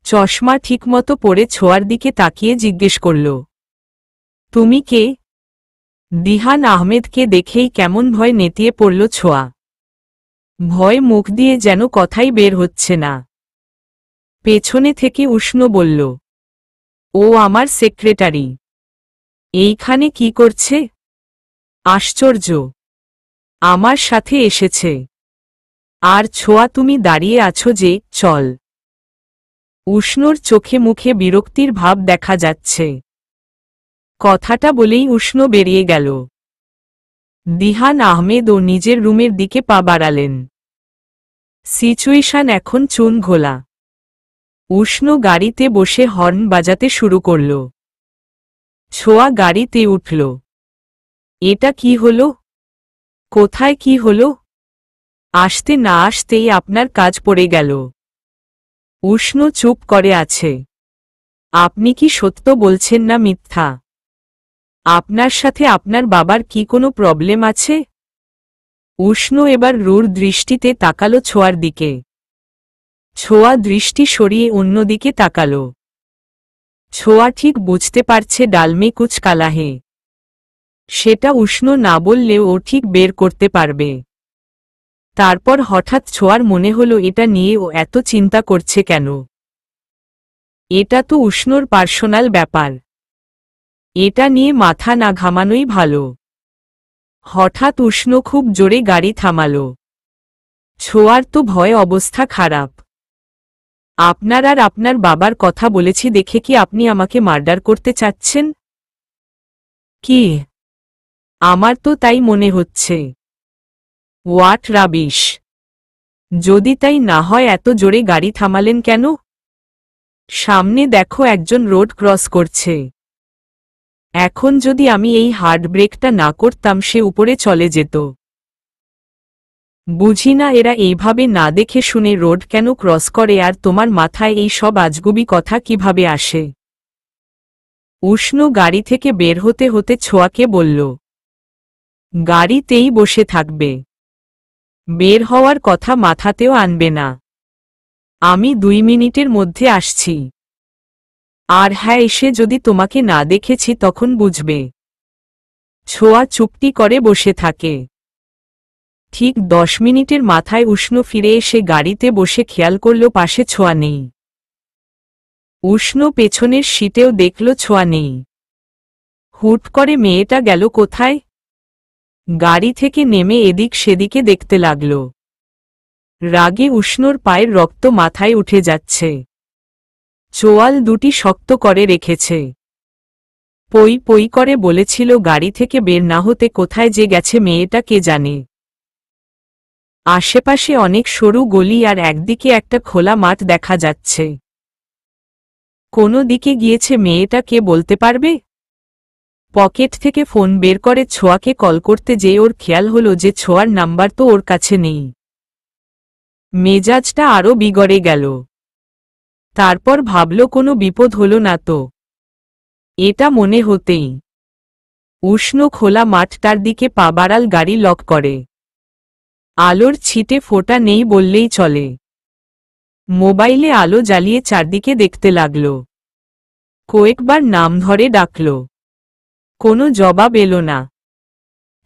Speaker 1: চশমা ঠিকমতো পরে ছোঁয়ার দিকে তাকিয়ে জিজ্ঞেস করল, তুমি কে? দিহান আহমেদকে দেখেই কেমন ভয় নেতিয়ে পড়ল ছোঁয়া। ভয় মুখ দিয়ে যেন কথাই বের হচ্ছে না। পেছনে থেকে উষ্ণ বলল, ও আমার সেক্রেটারি। এইখানে কি করছে? আশ্চর্য, আমার সাথে এসেছে। আর ছোঁয়া তুমি দাঁড়িয়ে আছো যে, চল। উষ্ণর চোখে মুখে বিরক্তির ভাব দেখা যাচ্ছে। কথাটা বলেই উষ্ণ বেরিয়ে গেল। দিহান আহমেদ ও নিজের রুমের দিকে পা বাড়ালেন। সিচুয়েশন এখন চুন ঘোলা। উষ্ণ গাড়িতে বসে হর্ন বাজাতে শুরু করল। ছোঁয়া গাড়িতে উঠল। এটা কি হলো? কোথায় কি হলো? আসতে না আসতেই আপনার কাজ পড়ে গেল। উষ্ণ চুপ করে আছে। আপনি কি সত্য বলছেন না মিথ্যা? আপনার সাথে আপনার বাবার কি কোনো প্রবলেম আছে? উষ্ণ এবার রূঢ় দৃষ্টিতে তাকালো ছোঁয়ার দিকে। ছোঁয়া দৃষ্টি সরিয়ে অন্যদিকে তাকাল। ছোঁয়া ঠিক বুঝতে পারছে ডালমে কুচ কালা হে। সেটা উষ্ণ না বললেও ও ঠিক বের করতে পারবে। তারপর হঠাৎ ছোঁয়ার মনে হলো এটা নিয়ে ও এত চিন্তা করছে কেন? এটা তো উষ্ণর পার্সোনাল ব্যাপার। এটা নিয়ে মাথা না ঘামানোই ভালো। হঠাৎ উষ্ণ খুব জোরে গাড়ি থামাল। ছোঁয়ার তো ভয় অবস্থা খারাপ। আপনার আর আপনার বাবার কথা বলেছি দেখে কি আপনি আমাকে মার্ডার করতে চাচ্ছেন? কি? আমার তো তাই মনে হচ্ছে। What rubbish! যদি তাই না হয় এত জোরে গাড়ি থামালেন কেন? সামনে দেখো একজন রোড ক্রস করছে। এখন যদি আমি এই হার্ড ব্রেকটা না করতাম সে উপরে চলে যেত। বুঝি না এরা এইভাবে না দেখে শুনে রোড কেন ক্রস করে আর তোমার মাথায় এই সব আজগুবি কথা কিভাবে আসে? উষ্ণ গাড়ি থেকে বের হতে হতে ছোঁয়াকে বলল, গাড়িতেই বসে থাকবে। বের হওয়ার কথা মাথাতেও আনবে না। আমি 2 মিনিটের মধ্যে আসছি। আর হ্যাঁ, এসে যদি তোমাকে না দেখেছি তখন বুঝবে। ছোঁয়া চুপটি করে বসে থাকে। ঠিক 10 মিনিটের মাথায় উষ্ণ ফিরে এসে গাড়িতে বসে খেয়াল করল পাশে ছোঁয়া নেই। উষ্ণ পেছনের সিটেও দেখল ছোঁয়া নেই। হুট করে মেয়েটা গেল কোথায়? গাড়ি থেকে নেমে এদিক সেদিকে দেখতে লাগল। রাগে উষ্ণর পায়ের রক্ত মাথায় উঠে যাচ্ছে। চোয়াল দুটি শক্ত করে রেখেছে। পই পই করে বলেছিল গাড়ি থেকে বের না হতে কোথায় যে গেছে মেয়েটা কে জানে। আশেপাশে অনেক সরু গলি আর একদিকে একটা খোলা মাঠ দেখা যাচ্ছে। কোন দিকে গিয়েছে মেয়েটা কে বলতে পারবে? পকেট থেকে ফোন বের করে ছোঁয়াকে কল করতে যেয়ে ওর খেয়াল হলো যে ছোঁয়ার নাম্বার তো ওর কাছে নেই। মেজাজটা আরও বিগড়ে গেল। তারপর ভাবল কোনো বিপদ হলো না তো। এটা মনে হতেই উষ্ণ খোলা মাঠটার দিকে পা বাড়াল, গাড়ি লক করে। আলোর ছিটে ফোঁটা নেই বললেই চলে। মোবাইলে আলো জ্বালিয়ে চারদিকে দেখতে লাগল। কয়েকবার নাম ধরে ডাকল। কোনো জবাব এলো না।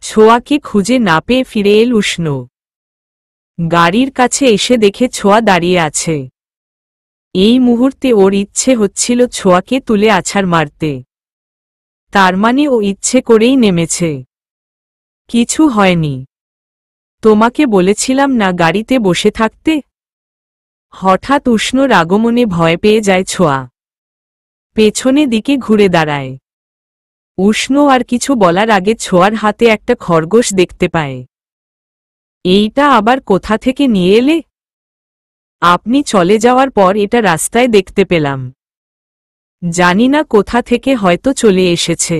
Speaker 1: ছোঁয়াকে খুঁজে না পেয়ে ফিরে এল উষ্ণ। গাড়ির কাছে এসে দেখে ছোঁয়া দাঁড়িয়ে আছে। এই মুহূর্তে ওর ইচ্ছে হচ্ছিল ছোঁয়াকে তুলে আছাড় মারতে। তার মানে ও ইচ্ছে করেই নেমেছে। কিছু হয়নি। তোমাকে বলেছিলাম না গাড়িতে বসে থাকতে? হঠাৎ উষ্ণর আগমনে ভয় পেয়ে যায় ছোঁয়া। পেছনে দিকে ঘুরে দাঁড়ায়। উষ্ণ আর কিছু বলার আগে ছোঁয়ার হাতে একটা খরগোশ দেখতে পায়। এইটা আবার কোথা থেকে নিয়ে এলে? আপনি চলে যাওয়ার পর এটা রাস্তায় দেখতে পেলাম। জানি না কোথা থেকে হয়তো চলে এসেছে।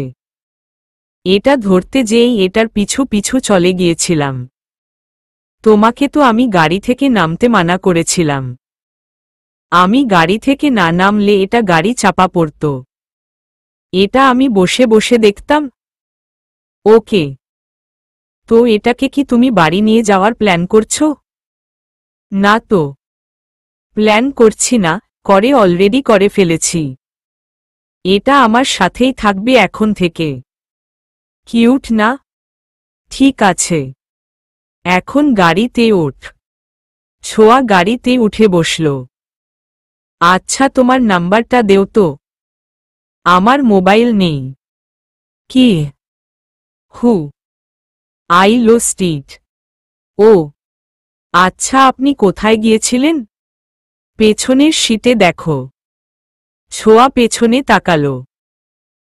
Speaker 1: এটা ধরতে যেই এটার পিছু পিছু চলে গিয়েছিলাম। তোমাকে তো আমি গাড়ি থেকে নামতে মানা করেছিলাম। আমি গাড়ি থেকে না নামলে এটা গাড়ি চাপা পড়ত। এটা আমি বসে বসে দেখতাম। ওকে, তো এটাকে কি তুমি বাড়ি নিয়ে যাওয়ার প্ল্যান করছো? না তো, প্ল্যান করছি না, অলরেডি করে ফেলেছি। এটা আমার সাথেই থাকবে এখন থেকে। কিউট না? ঠিক আছে, এখন গাড়িতে ওঠ। ছোঁয়া গাড়িতে উঠে বসল। আচ্ছা, তোমার নাম্বারটা দেও তো। আমার মোবাইল নেই। কি? হু, আই লস্ট ইট। ও আচ্ছা, আপনি কোথায় গিয়েছিলেন? পেছনের সিটে দেখো। ছোঁয়া পেছনে তাকালো।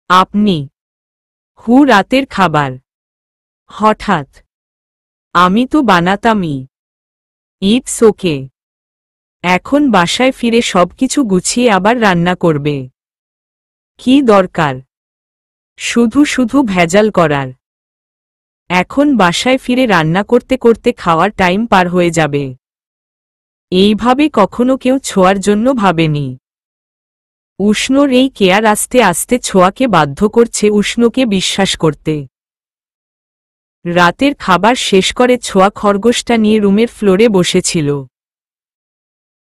Speaker 1: আপনি? হু, রাতের খাবার। হঠাৎ? আমি তো বানাতামই। It's okay. এখন বাসায় ফিরে সবকিছু গুছিয়ে আবার রান্না করবে। কি দরকার শুধু শুধু ভেজাল করার? এখন বাসায় ফিরে রান্না করতে করতে খাওয়ার টাইম পার হয়ে যাবে। এইভাবে কখনো কেউ ছোঁয়ার জন্য ভাবেনি। উষ্ণর এই কেয়ার আস্তে আস্তে ছোঁয়াকে বাধ্য করছে উষ্ণকে বিশ্বাস করতে। রাতের খাবার শেষ করে ছোঁয়া খরগোশটা নিয়ে রুমের ফ্লোরে বসেছিল।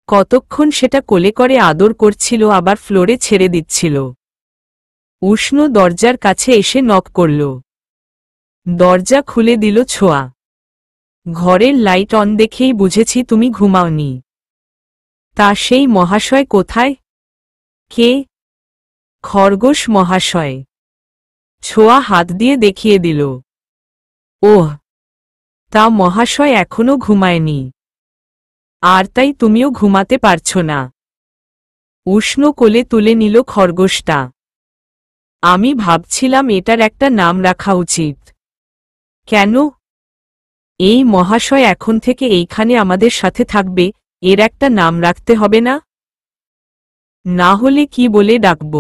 Speaker 1: কতক্ষণ সেটা কোলে করে আদর করছিল, আবার ফ্লোরে ছেড়ে দিচ্ছিল। উষ্ণ দরজার কাছে এসে নক করল। দরজা খুলে দিল ছোঁয়া। ঘরের লাইট অন দেখেই বুঝেছি তুমি ঘুমাওনি। তা সেই মহাশয় কোথায়? কে? খরগোশ মহাশয়। ছোঁয়া হাত দিয়ে দেখিয়ে দিল। ওহ, তা মহাশয় এখনো ঘুমায়নি, আর তাই তুমিও ঘুমাতে পারছো না? উষ্ণ কোলে তুলে নিল খরগোশটা। আমি ভাবছিলাম এটার একটা নাম রাখা উচিত। কেন? এই মহাশয় এখন থেকে এইখানে আমাদের সাথে থাকবে, এর একটা নাম রাখতে হবে না? না হলে কি বলে ডাকব?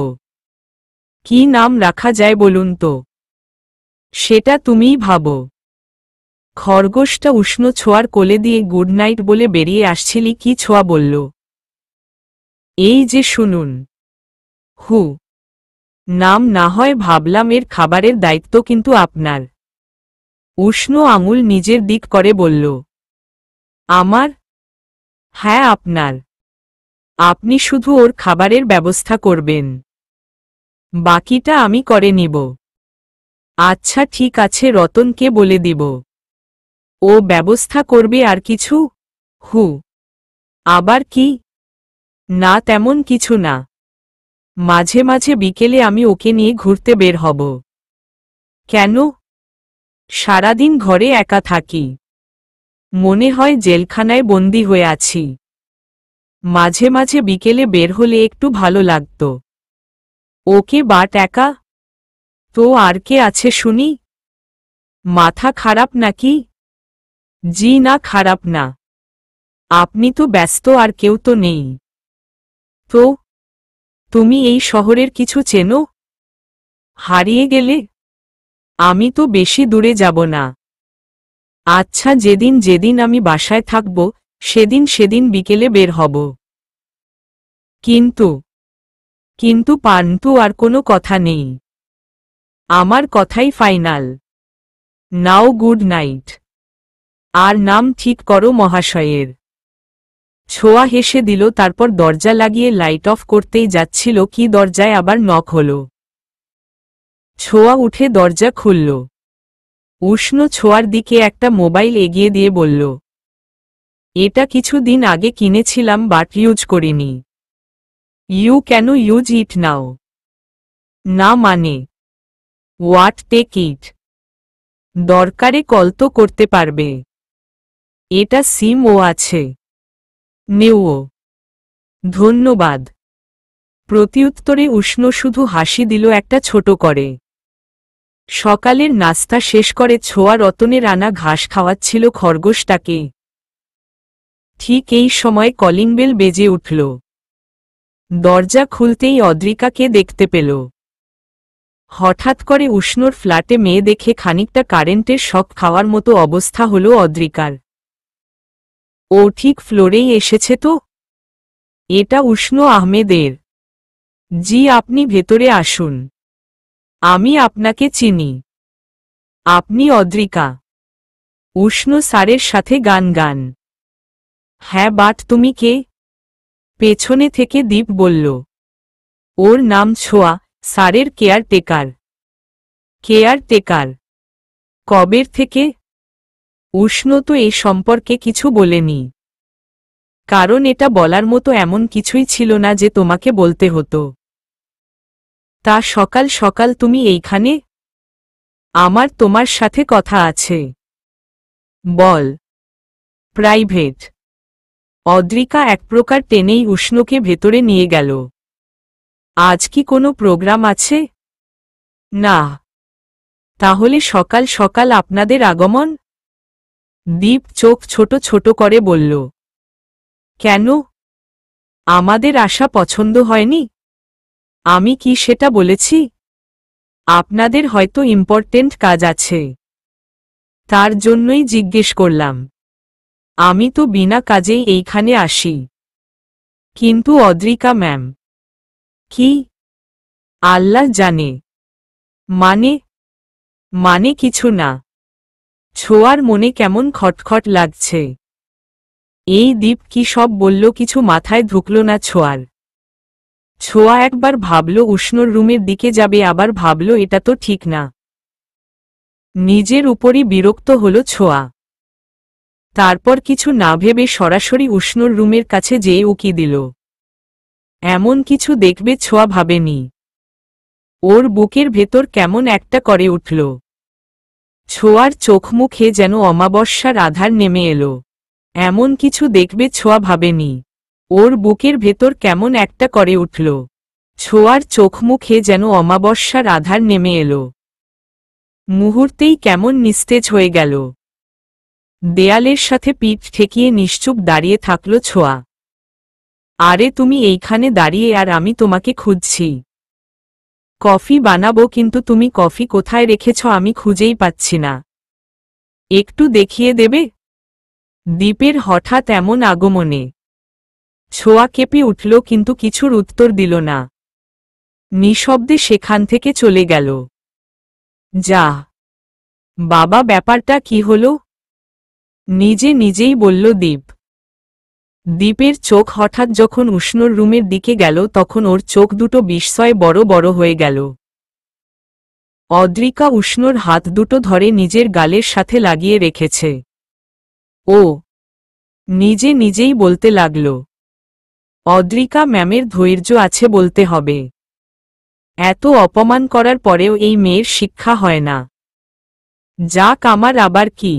Speaker 1: কি নাম রাখা যায় বলুন তো? সেটা তুমিই ভাবো। খরগোশটা উষ্ণ ছোঁয়ার কোলে দিয়ে গুড নাইট বলে বেরিয়ে আসছিলি কি ছোঁয়া বলল। এই যে শুনুন। হু, নাম না হয় ভাবলাম, এর খাবারের দায়িত্ব কিন্তু আপনার। উষ্ণ আঙুল নিজের দিক করে বলল। আমার? হ্যাঁ, আপনার। আপনি শুধু ওর খাবারের ব্যবস্থা করবেন, বাকিটা আমি করে নিব। আচ্ছা ঠিক আছে, রতনকে বলে দিব, ও ব্যবস্থা করবে। আর কিছু? হু, আবার কি? না, তেমন কিছু না। মাঝে মাঝে বিকেলে আমি ওকে নিয়ে ঘুরতে বের হব। কেন? সারাদিন ঘরে একা থাকি, মনে হয় জেলখানায় বন্দী হয়ে আছি। মাঝে মাঝে বিকেলে বের হলে একটু ভালো লাগত। ওকে বাট একা? তো আর কে আছে শুনি? মাথা খারাপ নাকি? জি না, খারাপ না। আপনি তো ব্যস্ত, আর কেউ তো নেই। তো তুমি এই শহরের কিছু চেনো? হারিয়ে গেলে? আমি তো বেশি দূরে যাব না। আচ্ছা, যেদিন যেদিন আমি বাসায় থাকব সেদিন সেদিন বিকেলে বের হব। কিন্তু? কিন্তু পান্টু আর কোনো কথা নেই। আমার কথাই ফাইনাল। নাও গুড নাইট। আর নাম ঠিক করো মহাশয়ের। ছোঁয়া হেসে দিল, তারপর দরজা লাগিয়ে লাইট অফ করতেই যাচ্ছিল কি দরজায় আবার নক হল। ছোঁয়া উঠে দরজা খুলল। উষ্ণ ছোঁয়ার দিকে একটা মোবাইল এগিয়ে দিয়ে বলল, এটা কিছুদিন আগে কিনেছিলাম বাট ইউজ করিনি। You can use it now? না মানে? What, take it. দরকারে কল তো করতে পারবে। এটা সিম ও আছে। নেও। ধন্যবাদ। প্রত্যুত্তরে উষ্ণ শুধু হাসি দিল একটা ছোট করে। সকালের নাস্তা শেষ করে ছোঁয়া রতনের আনা ঘাস খাওয়াচ্ছিল খরগোশটাকে। ঠিক এই সময় কলিং বেল বেজে উঠল। দরজা খুলতেই অদ্রিকাকে দেখতে পেল। হঠাৎ করে উষ্ণর ফ্ল্যাটে মেয়ে দেখে খানিকটা কারেন্টের শক খাওয়ার মতো অবস্থা হলো অদ্রিকার। ও ঠিক ফ্লোরেই এসেছে তো? এটা উষ্ণ আহমেদের। জি, আপনি ভেতরে আসুন। আমি আপনাকে চিনি। আপনি অদ্রিকা? উষ্ণ স্যারের সাথে গান গান। হ্যাঁ, বাট তুমি কে? পেছনে থেকে দীপ বলল। ওর নাম ছোঁয়া, স্যারের কেয়ারটেকার। কেয়ারটেকার? কবের থেকে? উষ্ণ তো এ সম্পর্কে কিছু বলেনি। কারণ এটা বলার মতো এমন কিছুই ছিল না যে তোমাকে বলতে হতো। তা সকাল সকাল তুমি এইখানে? আমার তোমার সাথে কথা আছে। বল। প্রাইভেট। অদ্রিকা এক প্রকার টেনেই উষ্ণকে ভেতরে নিয়ে গেল। আজ কি কোনো প্রোগ্রাম আছে? না। তাহলে সকাল সকাল আপনাদের আগমন? দীপ চোখ ছোট ছোট করে বলল। কেন? আমাদের আসা পছন্দ হয়নি? আমি কি সেটা বলেছি? আপনাদের হয়তো ইম্পর্টেন্ট কাজ আছে, তার জন্যই জিজ্ঞেস করলাম। আমি তো বিনা কাজেই এইখানে আসি। কিন্তু অদ্রিকা ম্যাম। কি? আল্লাহ জানে। মানে কিছু না। ছোঁয়ার মনে কেমন খটখট লাগছে। এই দীপ কি সব বলল কিছু মাথায় ঢুকল না ছোঁয়ার। ছোঁয়া একবার ভাবল উষ্ণর রুমের দিকে যাবে, আবার ভাবল এটা তো ঠিক না। নিজের উপরই বিরক্ত হল ছোঁয়া। তারপর কিছু না ভেবে সরাসরি উষ্ণর রুমের কাছে যেয়ে উকি দিল। এমন কিছু দেখবে ছোঁয়া ভাবেনি। ওর বুকের ভেতর কেমন একটা করে উঠল। ছোঁয়ার চোখ মুখে যেন অমাবস্যার আধার নেমে এলো। এমন কিছু দেখবে ছোঁয়া ভাবেনি। ওর বুকের ভেতর কেমন একটা করে উঠল। ছোঁয়ার চোখ মুখে যেন অমাবস্যার আধার নেমে এলো। মুহূর্তেই কেমন নিস্তেজ হয়ে গেল। দেয়ালের সাথে পিঠ ঠেকিয়ে নিশ্চুপ দাঁড়িয়ে থাকল ছোঁয়া। আরে তুমি এইখানে দাঁড়িয়ে আর আমি তোমাকে খুঁজছি। কফি বানাবো, কিন্তু তুমি কফি কোথায় রেখেছ আমি খুঁজেই পাচ্ছি না। একটু দেখিয়ে দেবে? দীপের হঠাৎ এমন আগমনে ছোঁয়া কেঁপে উঠল, কিন্তু কিছুর উত্তর দিল না। নিঃশব্দে সেখান থেকে চলে গেল। যা বাবা, ব্যাপারটা কি হলো? নিজে নিজেই বলল দীপ। দীপের চোখ হঠাৎ যখন উষ্ণর রুমের দিকে গেল তখন ওর চোখ দুটো বিস্ময়ে বড় বড় হয়ে গেল। অদ্রিকা উষ্ণর হাত দুটো ধরে নিজের গালের সাথে লাগিয়ে রেখেছে। ও নিজে নিজেই বলতে লাগল, অদ্রিকা ম্যামের ধৈর্য আছে বলতে হবে। এত অপমান করার পরেও এই মেয়ের শিক্ষা হয় না। যাক, আমার আবার কি।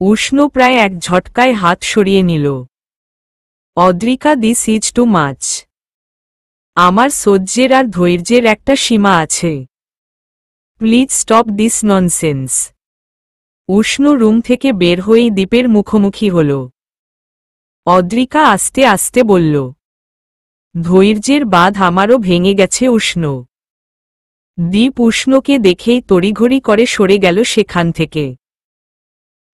Speaker 1: উষ্ণ প্রায় এক ঝটকায় হাত সরিয়ে নিল। Adrika, this is too much. আমার সহ্যের আর ধৈর্যের একটা সীমা আছে। Please stop this nonsense. উষ্ণ রুম থেকে বের হয়েই দীপের মুখোমুখি হল। অদ্রিকা আস্তে আস্তে বলল, ধৈর্যের বাঁধ আমারও ভেঙে গেছে উষ্ণ। দীপ উষ্ণকে দেখেই তড়িঘড়ি করে সরে গেল সেখান থেকে।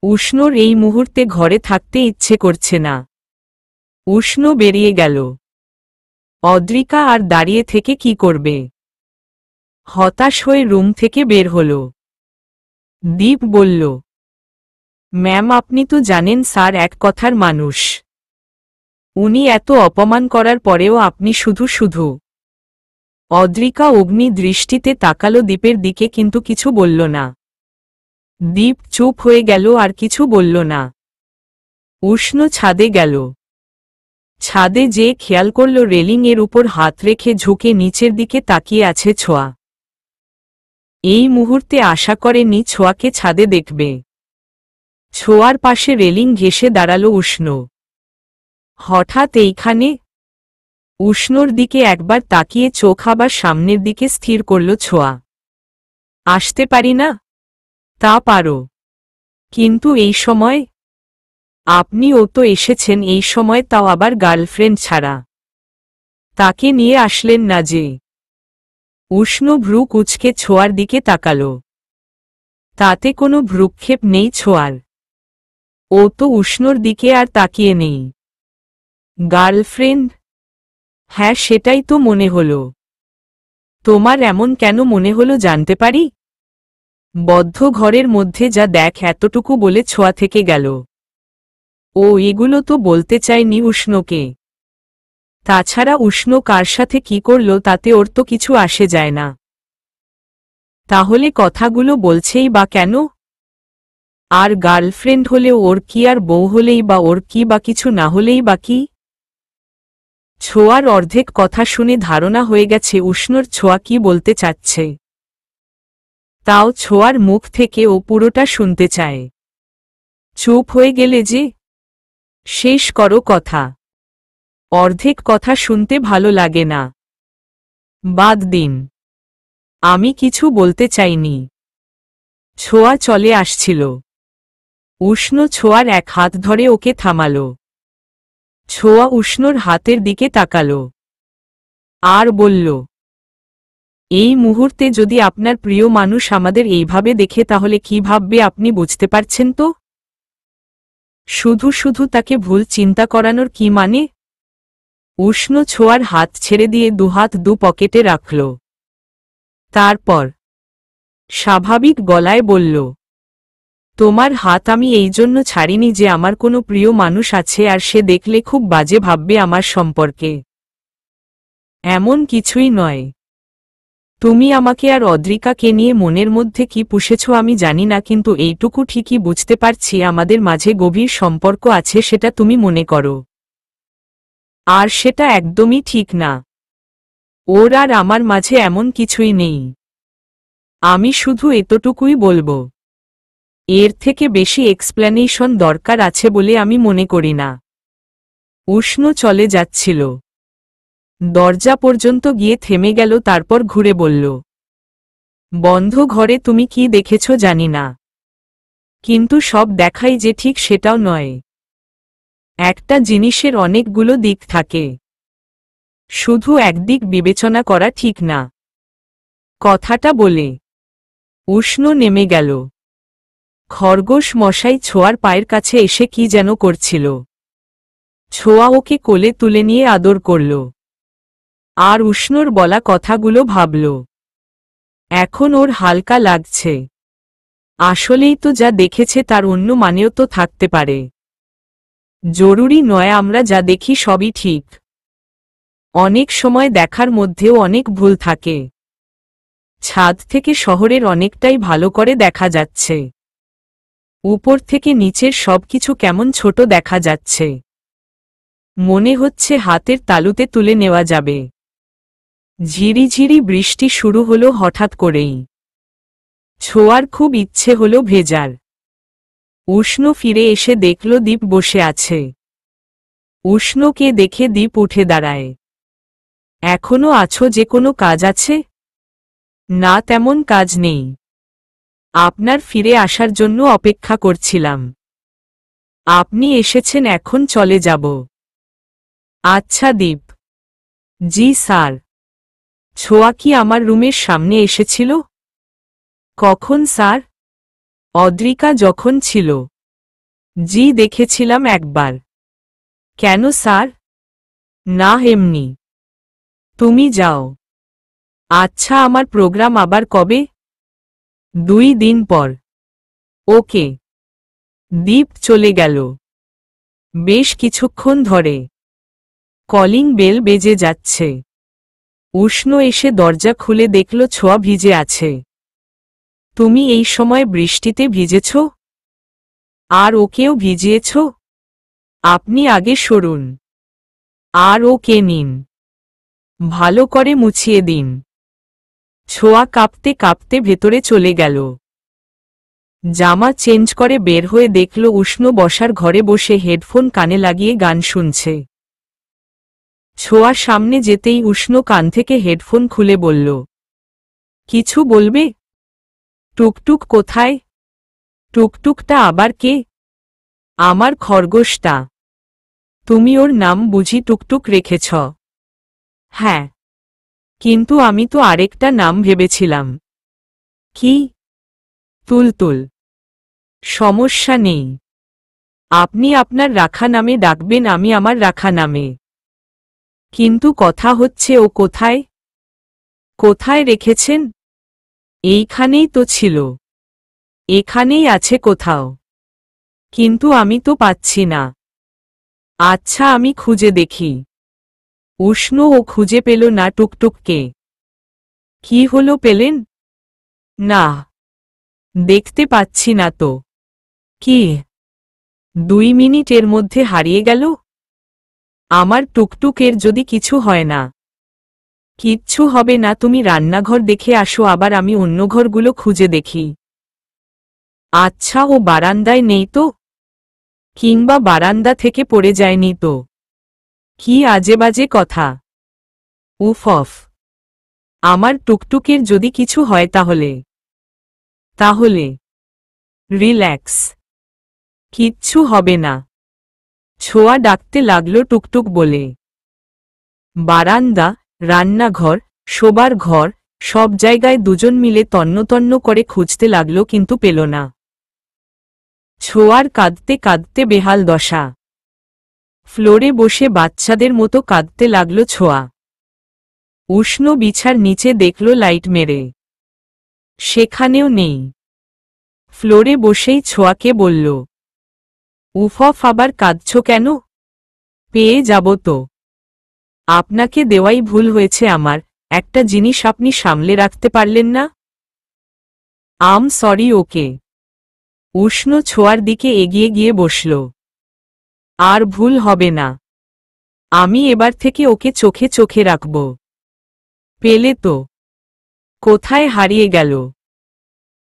Speaker 1: উষ্ণর এই মুহূর্তে ঘরে থাকতে ইচ্ছে করছে না। উষ্ণ বেরিয়ে গেল। অদ্রিকা আর দাঁড়িয়ে থেকে কি করবে? হতাশ হয়ে রুম থেকে বের হল। দীপ বলল, ম্যাম, আপনি তো জানেন স্যার এক কথার মানুষ। উনি এত অপমান করার পরেও আপনি শুধু শুধু। অদ্রিকা অগ্নি দৃষ্টিতে তাকালো দীপের দিকে, কিন্তু কিছু বলল না। দীপ চুপ হয়ে গেল, আর কিছু বলল না। উষ্ণ ছাদে গেল। ছাদে যে খেয়াল করল রেলিং এর উপর হাত রেখে ঝুঁকে নিচের দিকে তাকিয়ে আছে ছোঁয়া। এই মুহূর্তে আশা করেনি ছোঁয়াকে ছাদে দেখবে। ছোঁয়ার পাশে রেলিং ঘেঁষে দাঁড়ালো উষ্ণ। হঠাৎ এইখানে? উষ্ণর দিকে একবার তাকিয়ে চোখ আবার সামনের দিকে স্থির করল ছোঁয়া। আসতে পারি না? তা পারো, কিন্তু এই সময়? আপনিও তো এসেছেন এই সময়, তাও আবার গার্লফ্রেন্ড ছাড়া। তাকে নিয়ে আসলেন না যে? উষ্ণ ভ্রু কুঁচকে ছোঁয়ার দিকে তাকাল। তাতে কোনো ভ্রুক্ষেপ নেই ছোঁয়ার। ও তো উষ্ণর দিকে আর তাকিয়ে নেই। গার্লফ্রেন্ড? হ্যাঁ, সেটাই তো মনে হলো। তোমার এমন কেন মনে হলো জানতে পারি? বদ্ধ ঘরের মধ্যে যা দেখ, এতটুকু বলে ছোঁয়া থেকে গেল। ও এগুলো তো বলতে চায়নি উষ্ণকে। তাছাড়া উষ্ণ কার সাথে কি করল তাতে ওর তো কিছু আসে যায় না। তাহলে কথাগুলো বলছেই বা কেন? আর গার্লফ্রেন্ড হলে ওর কি, আর বউ হলেই বা ওর কি, বা কিছু না হলেই বা কি? ছোঁয়ার অর্ধেক কথা শুনে ধারণা হয়ে গেছে উষ্ণর ছোঁয়া কি বলতে চাচ্ছে। তাও ছোঁয়ার মুখ থেকে ও পুরোটা শুনতে চায়। চুপ হয়ে গেলে যে? শেষ করো কথা। অর্ধেক কথা শুনতে ভালো লাগে না। বাদ দিন, আমি কিছু বলতে চাইনি। ছোঁয়া চলে আসছিল। উষ্ণ ছোঁয়ার এক হাত ধরে ওকে থামাল। ছোঁয়া উষ্ণর হাতের দিকে তাকাল আর বলল, এই মুহূর্তে যদি আপনার প্রিয় মানুষ আমাদের এইভাবে দেখে তাহলে কি ভাববে আপনি বুঝতে পারছেন তো? শুধু শুধু তাকে ভুল চিন্তা করানোর কি মানে? উষ্ণ ছোঁয়ার হাত ছেড়ে দিয়ে দুহাত দু পকেটে রাখল। তারপর স্বাভাবিক গলায় বলল, তোমার হাত আমি এই জন্য ছাড়িনি যে আমার কোনো প্রিয় মানুষ আছে আর সে দেখলে খুব বাজে ভাববে আমার সম্পর্কে। এমন কিছুই নয়। তুমি আমাকে আর অদ্রিকাকে নিয়ে মনের মধ্যে কি পুষেছ আমি জানি না, কিন্তু এইটুকু ঠিকই বুঝতে পারছি আমাদের মাঝে গভীর সম্পর্ক আছে, সেটা তুমি মনে করো। আর সেটা একদমই ঠিক না। ওর আর আমার মাঝে এমন কিছুই নেই। আমি শুধু এতটুকুই বলবো। এর থেকে বেশি এক্সপ্লেনেশন দরকার আছে বলে আমি মনে করি না। উষ্ণ চলে যাচ্ছিল। দরজা পর্যন্ত গিয়ে থেমে গেল, তারপর ঘুরে বলল, বন্ধ ঘরে তুমি কি দেখেছ জানি না, কিন্তু সব দেখাই যে ঠিক সেটাও নয়। একটা জিনিসের অনেকগুলো দিক থাকে, শুধু একদিক বিবেচনা করা ঠিক না। কথাটা বলে উষ্ণ নেমে গেল। খরগোশ মশাই ছোঁয়ার পায়ের কাছে এসে কি যেন করছিল। ছোঁয়া ওকে কোলে তুলে নিয়ে আদর করল আর উষ্ণর বলা কথাগুলো ভাবল। এখন ওর হালকা লাগছে। আসলেই তো যা দেখেছে তার অন্য মানেও তো থাকতে পারে। জরুরি নয় আমরা যা দেখি সবই ঠিক। অনেক সময় দেখার মধ্যেও অনেক ভুল থাকে। ছাদ থেকে শহরের অনেকটাই ভালো করে দেখা যাচ্ছে। উপর থেকে নিচের সবকিছু কেমন ছোট দেখা যাচ্ছে। মনে হচ্ছে হাতের তালুতে তুলে নেওয়া যাবে। ঝিরিঝিরি বৃষ্টি শুরু হলো হঠাৎ করেই। ছোঁয়ার খুব ইচ্ছে হলো ভেজার। উষ্ণ ফিরে এসে দেখল দীপ বসে আছে। উষ্ণকে দেখে দীপ উঠে দাঁড়ায়। এখনো আছো? যে কোনো কাজ আছে? না, তেমন কাজ নেই। আপনার ফিরে আসার জন্য অপেক্ষা করছিলাম। আপনি এসেছেন, এখন চলে যাব। আচ্ছা দীপ। জি স্যার। ছোঁয়া কি আমার রুমের সামনে এসেছিল? কখন স্যার? অদ্রিকা যখন ছিল। জি দেখেছিলাম একবার। কেন স্যার? না এমনি। তুমি যাও। আচ্ছা, আমার প্রোগ্রাম আবার কবে? 2 দিন পর। ওকে। দীপ চলে গেল। বেশ কিছুক্ষণ ধরে কলিং বেল বেজে যাচ্ছে। উষ্ণ এসে দরজা খুলে দেখল ছোঁয়া ভিজে আছে। তুমি এই সময় বৃষ্টিতে ভিজেছ? আর ওকেও ভিজিয়েছ? আপনি আগে সরুন আর ওকে নিন, ভালো করে মুছিয়ে দিন। ছোঁয়া কাঁপতে কাঁপতে ভেতরে চলে গেল। জামা চেঞ্জ করে বের হয়ে দেখল উষ্ণ বসার ঘরে বসে হেডফোন কানে লাগিয়ে গান শুনছে। ছোঁয়া সামনে যেতেই উষ্ণ কান থেকে হেডফোন খুলে বলল, কিছু বলবে? টুকটুক কোথায়? টুকটুকটা আবার কে? আমার খরগোশটা। তুমি ওর নাম বুঝি টুকটুক রেখেছ? হ্যাঁ, কিন্তু আমি তো আরেকটা নাম ভেবেছিলাম। কি? তুলতুল। সমস্যা নেই, আপনি আপনার রাখা নামে ডাকবেন, আমি আমার রাখা নামে। কিন্তু কথা হচ্ছে ও কোথায়? কোথায় রেখেছেন? এইখানেই তো ছিল। এখানেই আছে কোথাও, কিন্তু আমি তো পাচ্ছি না। আচ্ছা, আমি খুঁজে দেখি। উষ্ণ ও খুঁজে পেল না টুকটুককে। কি হলো, পেলেন না? দেখতে পাচ্ছি না তো। কি? 2 মিনিটের মধ্যে হারিয়ে গেল? আমার টুকটুকের যদি কিছু হয় না? কিচ্ছু হবে না, তুমি রান্নাঘর দেখে আসো, আবার আমি অন্য ঘরগুলো খুঁজে দেখি। আচ্ছা, ও বারান্দায় নেই তো? কিংবা বারান্দা থেকে পড়ে যায়নি তো? কি আজেবাজে কথা! উফ অফ! আমার টুকটুকের যদি কিছু হয় তাহলে? তাহলে রিল্যাক্স, কিচ্ছু হবে না। ছোঁয়া ডাকতে লাগলো টুকটুক বলে। বারান্দা, রান্নাঘর, শোবার ঘর, সব জায়গায় দুজন মিলে তন্ন করে খুঁজতে লাগলো, কিন্তু পেল না। ছোঁয়ার কাঁদতে কাঁদতে বেহাল দশা। ফ্লোরে বসে বাচ্চাদের মতো কাঁদতে লাগলো ছোঁয়া। উষ্ণ বিছার নিচে দেখল লাইট মেরে, সেখানেও নেই। ফ্লোরে বসেই ছোঁয়াকে বলল, উফ, আবার কাঁদছ কেন? পেয়ে যাব তো। আপনাকে দেওয়াই ভুল হয়েছে আমার, একটা জিনিস আপনি সামলে রাখতে পারলেন না। আম সরি ওকে। উষ্ণ ছোঁয়ার দিকে এগিয়ে গিয়ে বসল। আর ভুল হবে না, আমি এবার থেকে ওকে চোখে চোখে রাখব। পেলে তো? কোথায় হারিয়ে গেল?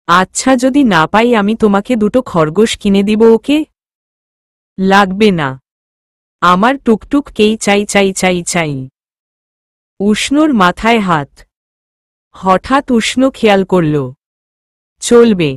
Speaker 1: আচ্ছা, যদি না পাই আমি তোমাকে 2টো খরগোশ কিনে দিব ওকে। লাগবে না, আমার টুকটুককেই চাই চাই চাই চাই। উষ্ণর মাথায় হাত। হঠাৎ উষ্ণ খেয়াল করল, চলবে।